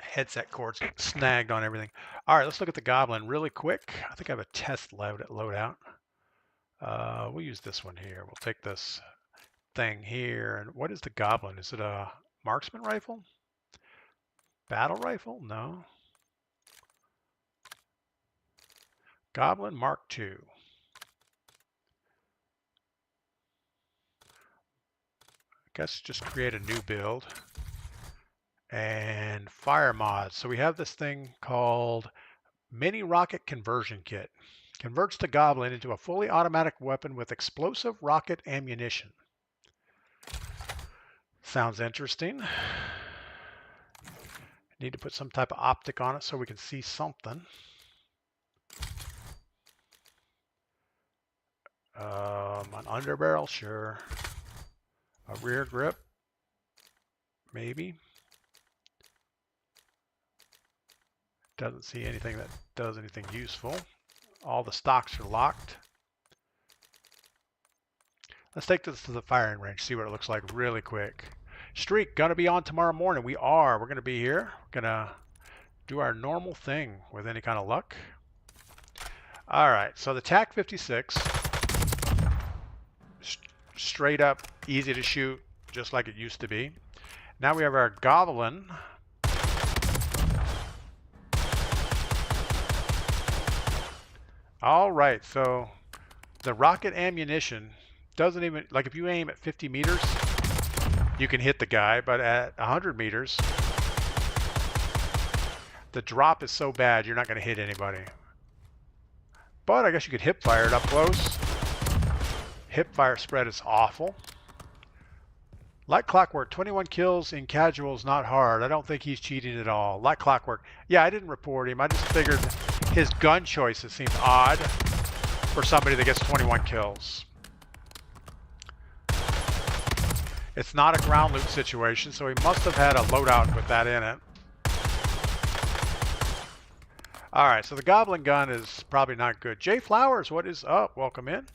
Headset cords snagged on everything. All right, let's look at the Goblin really quick. I think I have a test loadout. We'll use this one here. We'll take this thing here. And what is the Goblin? Is it a marksman rifle? Battle rifle? No. Goblin Mark II. I guess just create a new build. And fire mods. So we have this thing called Mini Rocket Conversion Kit. Converts the Goblin into a fully automatic weapon with explosive rocket ammunition. Sounds interesting. Need to put some type of optic on it so we can see something. An underbarrel, sure. A rear grip, maybe. Doesn't see anything that does anything useful. All the stocks are locked. Let's take this to the firing range, see what it looks like really quick. Streak, gonna be on tomorrow morning. We are. We're gonna be here. We're gonna do our normal thing with any kind of luck. All right, so the TAC 56, straight up, easy to shoot, just like it used to be. Now we have our Goblin. All right, so the rocket ammunition doesn't even, like if you aim at 50 meters, you can hit the guy, but at 100 meters, the drop is so bad you're not going to hit anybody. But I guess you could hip fire it up close. Hip fire spread is awful. Like Clockwork, 21 kills in casuals, not hard. I don't think he's cheating at all. Like Clockwork. Yeah, I didn't report him. I just figured his gun choices seemed odd for somebody that gets 21 kills. It's not a ground loot situation, so he must have had a loadout with that in it. All right, so the Goblin gun is probably not good. Jay Flowers, what is up? Welcome in.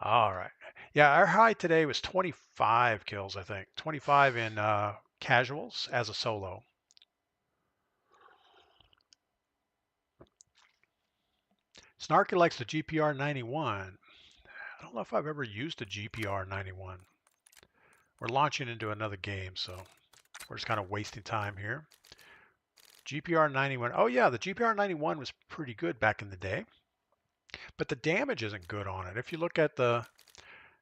All right. Yeah, our high today was 25 kills, I think. 25 in casuals as a solo. Snarky likes the GPR 91. I don't know if I've ever used a GPR 91. We're launching into another game, so we're just kind of wasting time here. GPR 91. Oh yeah, the GPR 91 was pretty good back in the day, but the damage isn't good on it. If you look at the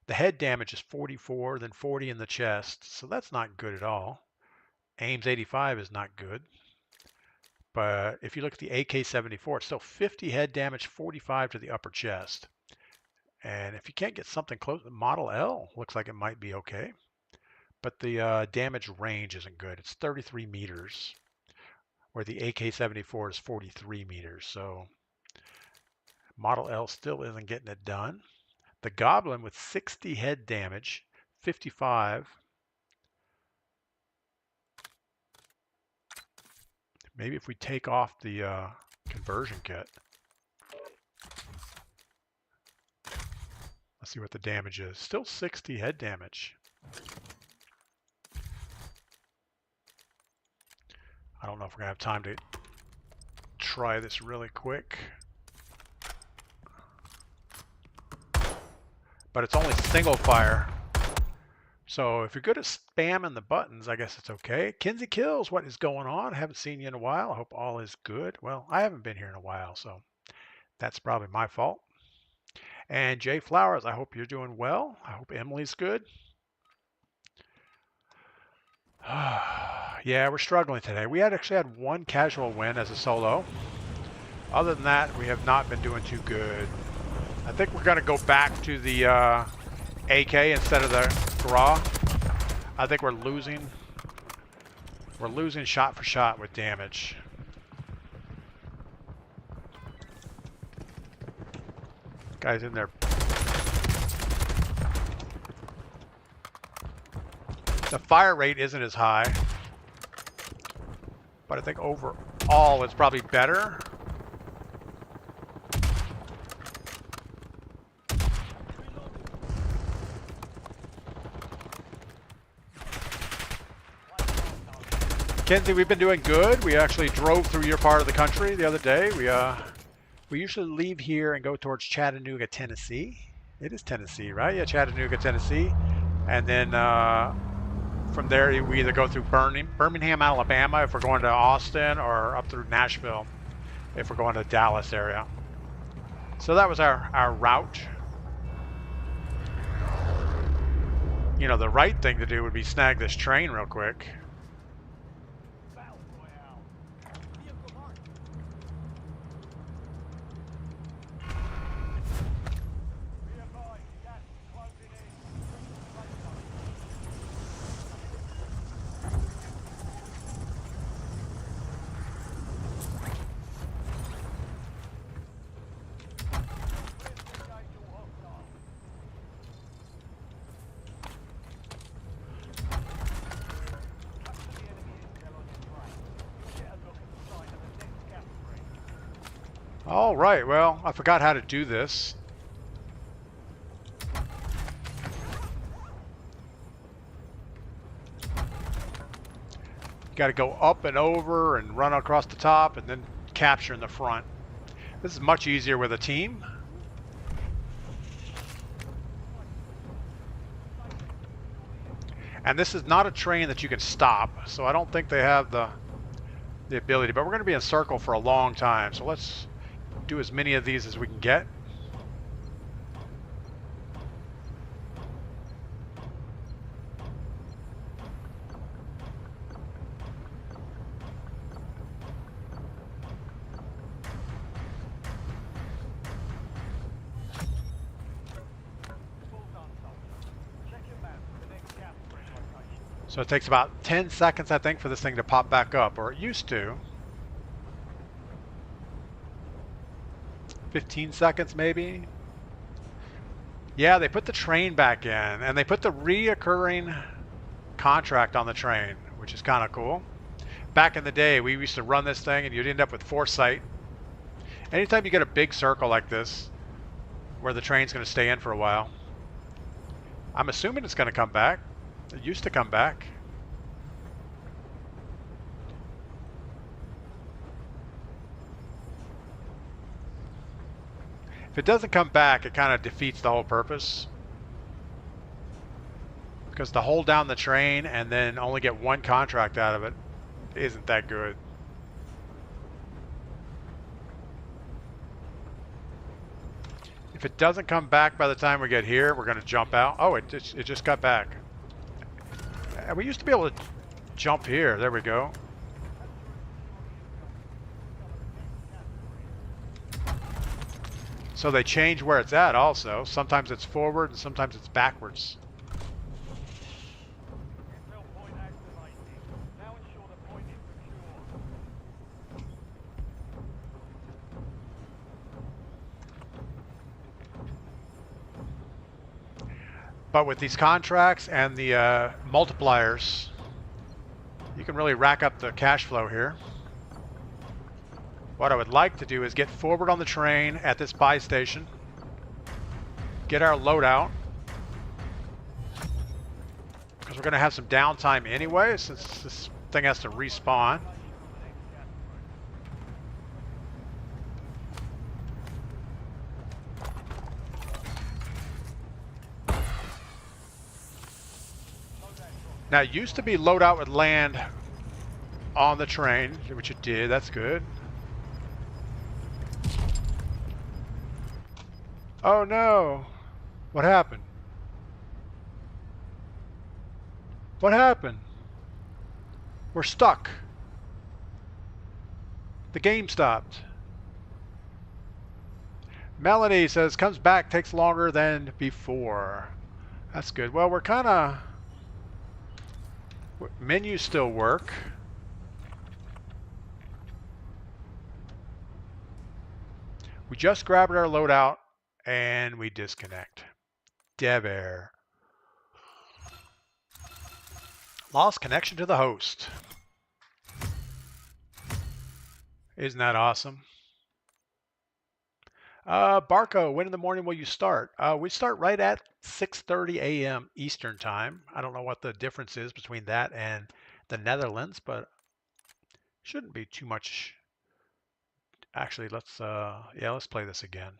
head damage is 44, then 40 in the chest, so that's not good at all. Aim's 85 is not good. But if you look at the AK-74, it's still 50 head damage, 45 to the upper chest. And if you can't get something close, Model L looks like it might be okay. But the damage range isn't good. It's 33 meters, where the AK-74 is 43 meters. So Model L still isn't getting it done. The Goblin with 60 head damage, 55. Maybe if we take off the conversion kit. Let's see what the damage is. Still 60 head damage. I don't know if we're going to have time to try this really quick. But it's only single fire. So if you're good at spamming the buttons, I guess it's okay. Kinsey Kills, what is going on? I haven't seen you in a while. I hope all is good. Well, I haven't been here in a while, so that's probably my fault. And Jay Flowers, I hope you're doing well. I hope Emily's good. Yeah, we're struggling today. We actually had one casual win as a solo. Other than that, we have not been doing too good. I think we're going to go back to the AK instead of the Gra. I think we're losing shot for shot with damage. Guy's in there. The fire rate isn't as high, but I think overall it's probably better. Kenzie, we've been doing good. We actually drove through your part of the country the other day. We usually leave here and go towards Chattanooga, Tennessee It is Tennessee, right? Yeah, Chattanooga, Tennessee. And then from there, we either go through Birmingham, Alabama, if we're going to Austin, or up through Nashville, if we're going to the Dallas area. So that was our route. You know, the right thing to do would be snag this train real quick. Battle Royale. Vehicle marked. Be advised, gas is closing in. Reach the safe zone. Clear to engage all hostiles. Capture the enemy intel on your train. You'll get a look at the site of the next gas spring. All right, well, I forgot how to do this. Got to go up and over and run across the top and then capture in the front. This is much easier with a team. And this is not a train that you can stop, so I don't think they have the ability. But we're going to be in circle for a long time, so let's do as many of these as we can get. Well done, soldier. Check your map for the next gas spring location. So it takes about 10 seconds, I think, for this thing to pop back up, or it used to. 15 seconds, maybe. Yeah, they put the train back in, and they put the reoccurring contract on the train, which is kind of cool. Back in the day, we used to run this thing, and you'd end up with foresight. Anytime you get a big circle like this, where the train's going to stay in for a while, I'm assuming it's going to come back. It used to come back. If it doesn't come back, it kind of defeats the whole purpose. Because to hold down the train and then only get one contract out of it isn't that good. If it doesn't come back by the time we get here, we're going to jump out. Oh, it just got back. We used to be able to jump here. There we go. So they change where it's at also. Sometimes it's forward and sometimes it's backwards. Intel point activated. Now ensure the point is secure. But with these contracts and the multipliers, you can really rack up the cash flow here. What I would like to do is get forward on the train at this buy station, get our loadout, because we're going to have some downtime anyway, since this thing has to respawn. Now, it used to be loadout would land on the train, which it did. That's good. Oh no! What happened? What happened? We're stuck. The game stopped. Melanie says comes back, takes longer than before. That's good. Well, we're kind of... Menus still work. We just grabbed our loadout and we disconnect. Dev air. Lost connection to the host. Isn't that awesome? Barco, when in the morning will you start? We start right at 6:30 a.m. Eastern time. I don't know what the difference is between that and the Netherlands, but shouldn't be too much. Actually, let's play this again.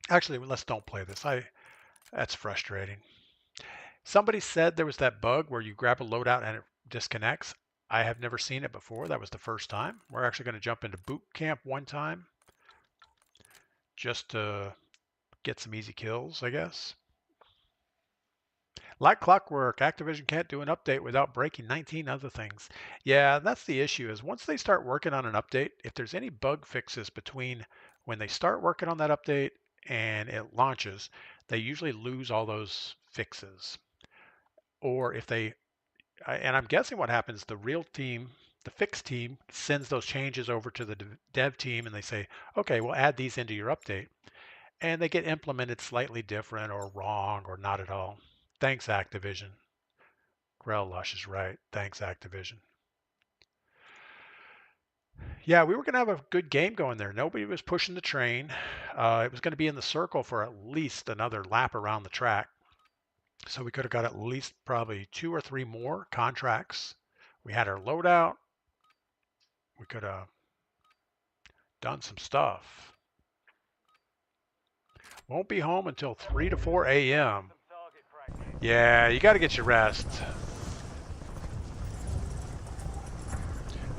Actually, let's don't play this. That's frustrating. Somebody said there was that bug where you grab a loadout and it disconnects. I have never seen it before. That was the first time. We're actually going to jump into boot camp one time just to get some easy kills, I guess. Like clockwork, Activision can't do an update without breaking 19 other things. Yeah, that's the issue is once they start working on an update, if there's any bug fixes between when they start working on that update and it launches, they usually lose all those fixes. Or if they, and I'm guessing what happens, the real team, the fix team sends those changes over to the dev team and they say, okay, we'll add these into your update. And they get implemented slightly different or wrong or not at all. Thanks, Activision. Grell Lush is right. Thanks, Activision. Yeah, we were going to have a good game going there. Nobody was pushing the train. It was going to be in the circle for at least another lap around the track. So we could have got at least probably 2 or 3 more contracts. We had our loadout. We could have done some stuff. Won't be home until 3 to 4 a.m. Yeah, you got to get your rest.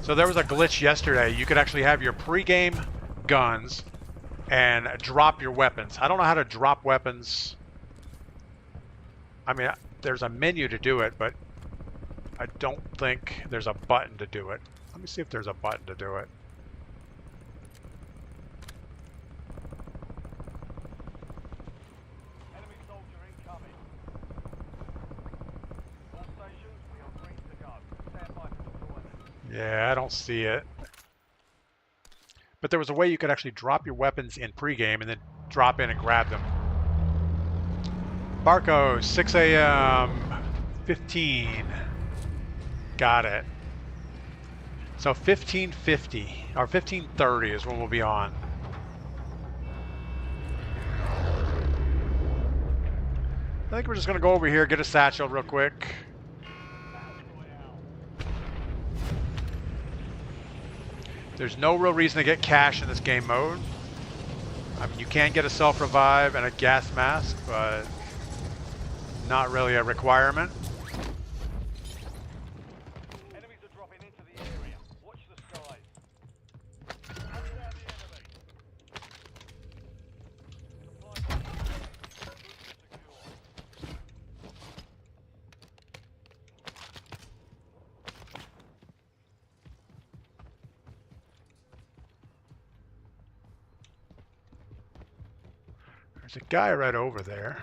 So there was a glitch yesterday. You could actually have your pregame guns and drop your weapons. I don't know how to drop weapons. I mean, there's a menu to do it, but I don't think there's a button to do it. Let me see if there's a button to do it. Enemy soldier incoming. All stations, we are green to go. Stand by for deployment. Yeah, I don't see it. But there was a way you could actually drop your weapons in pregame and then drop in and grab them. Barco, 6 a.m. 15. Got it. So 15:50 or 15:30 is when we'll be on. I think we're just going to go over here, get a satchel real quick. There's no real reason to get cash in this game mode. I mean, you can get a self-revive and a gas mask, but not really a requirement. Enemies are dropping into the area. Watch the skies. Hunt down the enemy. Supply box secure. There's a guy right over there.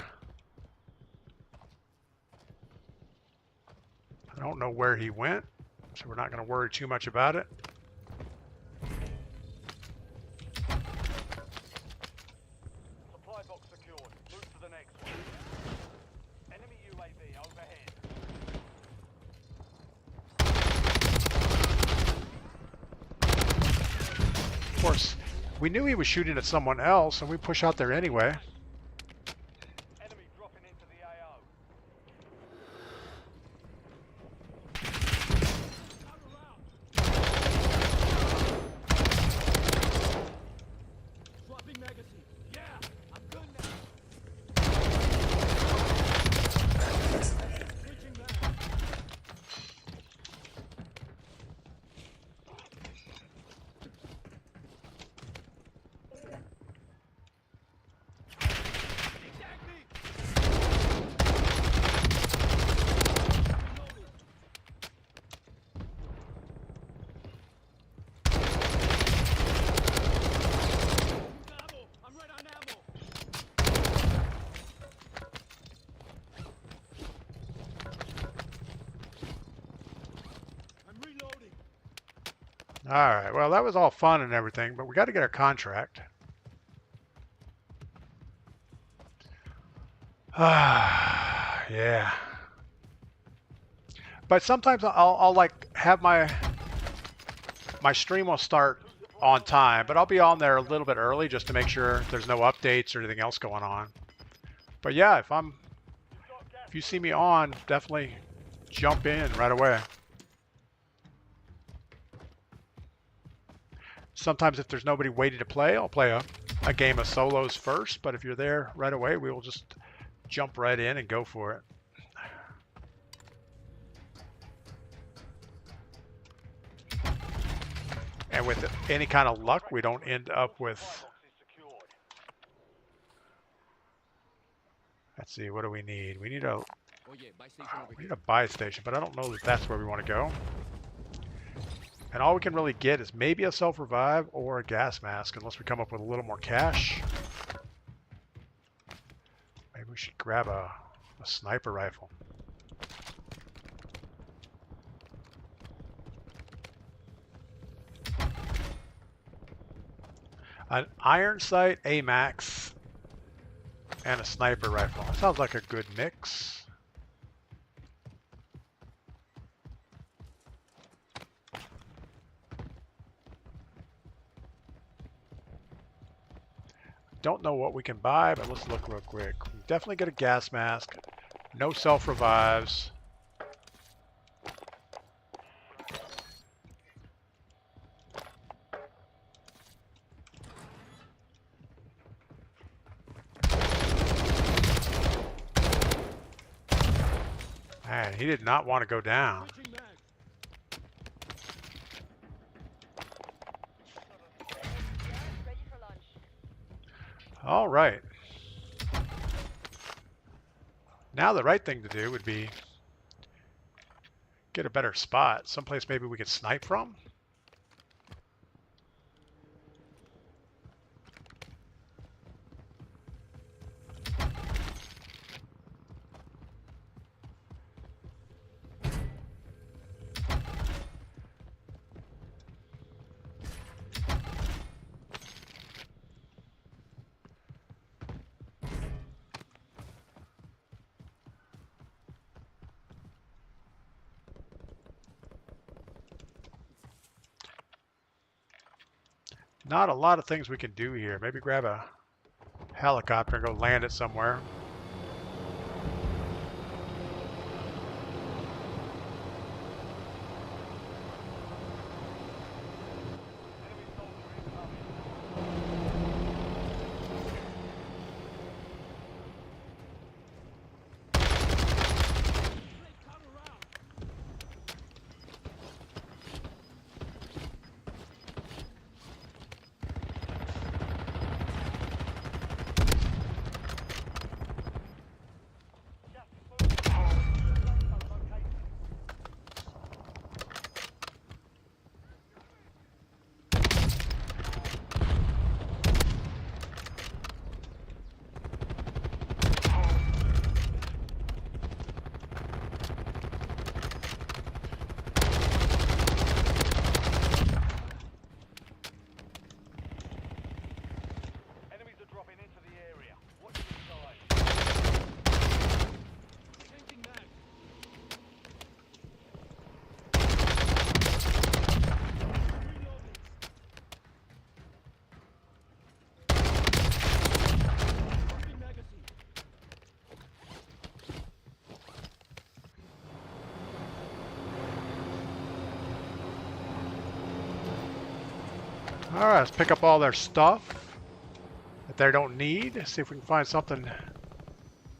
I don't know where he went, so we're not going to worry too much about it. Supply box secured. Move to the next one. Enemy UAV overhead. Of course, we knew he was shooting at someone else, and we push out there anyway. Enemy dropping into the AO. Swapping magazine. Yeah, I'm good now. Switching back. Attack me. Reloading. Ammo. I'm right on ammo. I'm reloading. All right, well, that was all fun and everything, but we got to get our contract. Yeah. But sometimes I'll like have my stream will start on time, but I'll be on there a little bit early just to make sure there's no updates or anything else going on. But yeah, if you see me on, definitely jump in right away. Sometimes if there's nobody waiting to play, I'll play a game of solos first, but if you're there right away, we will just jump right in and go for it. And with any kind of luck, we don't end up with... Let's see, what do we need? We need a buy station, but I don't know that that's where we want to go. And all we can really get is maybe a self-revive or a gas mask, unless we come up with a little more cash. Maybe we should grab a sniper rifle. An iron sight, AMAX, and a sniper rifle. That sounds like a good mix. Don't know what we can buy, but let's look real quick. We definitely get a gas mask. No self-revives. Man, he did not want to go down. All right. Now the right thing to do would be get a better spot. Someplace maybe we could snipe from. Not a lot of things we can do here. Maybe grab a helicopter and go land it somewhere. Alright, let's pick up all their stuff that they don't need. See if we can find something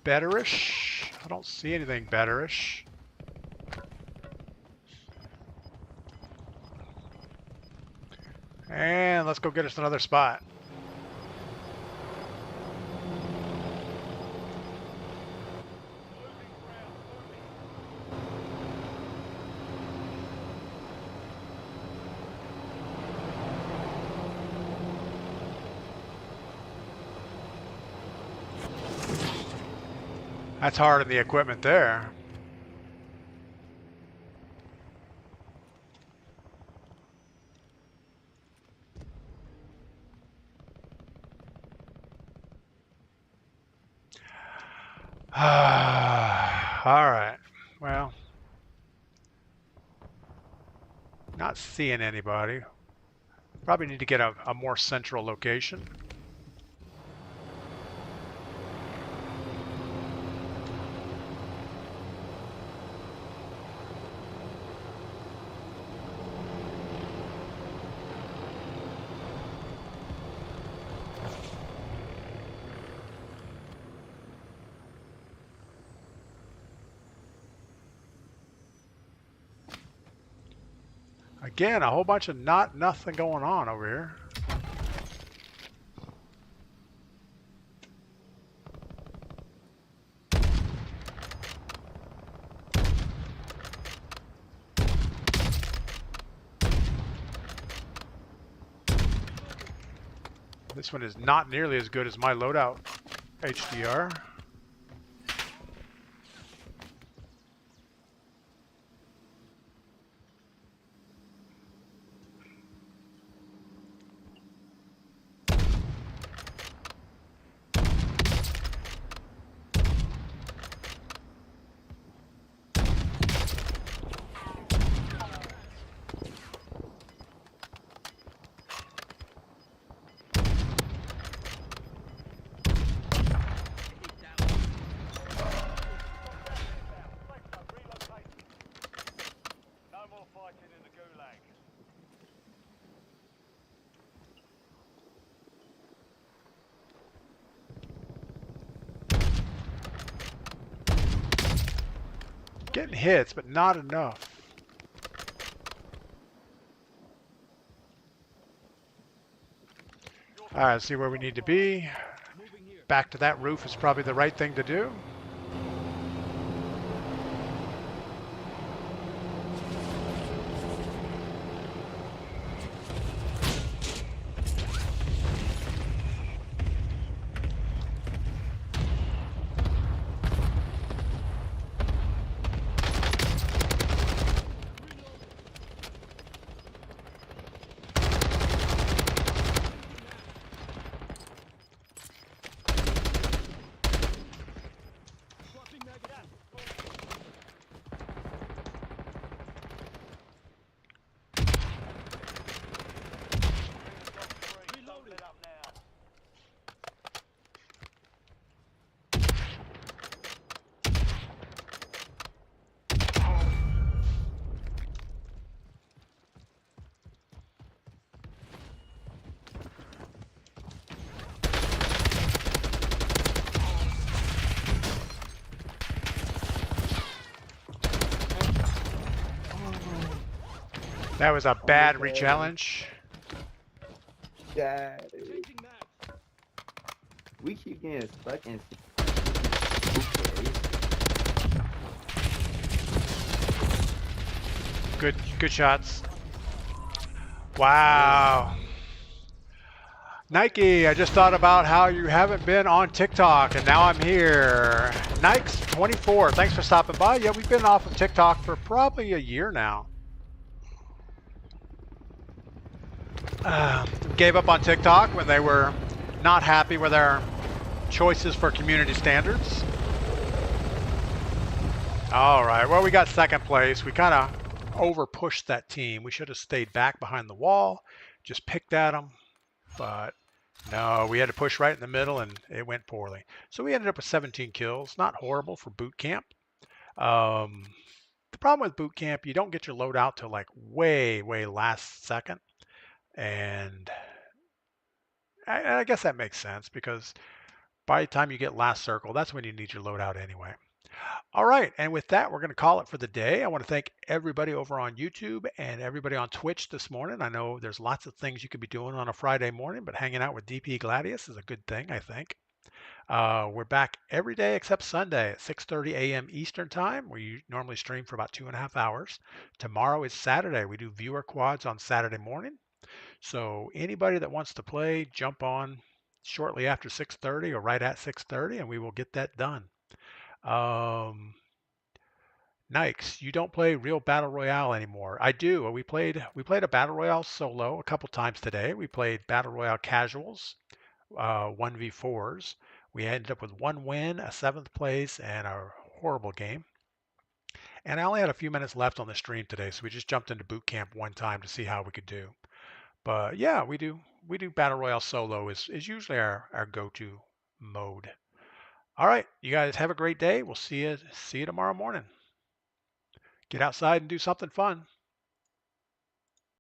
betterish. I don't see anything betterish. And let's go get us another spot. That's hard in the equipment there. All right. Well, not seeing anybody. Probably need to get a more central location. Again, a whole bunch of nothing going on over here. This one is not nearly as good as my loadout HDR. No more fighting in the gulag. Getting hits, but not enough. All right, see where we need to be. Moving here. Back to that roof is probably the right thing to do. Swapping magazine. Don't let up now. That was a bad re-challenge. God, Changing mags. we keep getting stuck in. Good shots. Wow. Nike, I just thought about how you haven't been on TikTok, and now I'm here. Nikes24, thanks for stopping by. Yeah, we've been off of TikTok for probably a year now. Gave up on TikTok when they were not happy with our choices for community standards. All right, well, we got second place. We kind of over pushed that team. We should have stayed back behind the wall, just picked at them, but no, we had to push right in the middle and it went poorly. So we ended up with 17 kills. Not horrible for boot camp. The problem with boot camp, you don't get your loadout till like way last second. And I guess that makes sense because by the time you get last circle, that's when you need your loadout anyway. All right, and with that, we're going to call it for the day. I want to thank everybody over on YouTube and everybody on Twitch this morning. I know there's lots of things you could be doing on a Friday morning, but hanging out with DPGladius is a good thing, I think. We're back every day except Sunday at 6:30 a.m. Eastern Time. We normally stream for about 2.5 hours. Tomorrow is Saturday. We do viewer quads on Saturday morning. So anybody that wants to play, jump on shortly after 6:30 or right at 6:30, and we will get that done. Nikes, you don't play real battle royale anymore. I do. We played a battle royale solo a couple times today. We played battle royale casuals, 1v4s. We ended up with one win, a 7th place, and a horrible game. And I only had a few minutes left on the stream today, so we just jumped into boot camp one time to see how we could do. But yeah, we do battle royale solo is usually our go-to mode. All right, you guys have a great day. We'll see you tomorrow morning. Get outside and do something fun.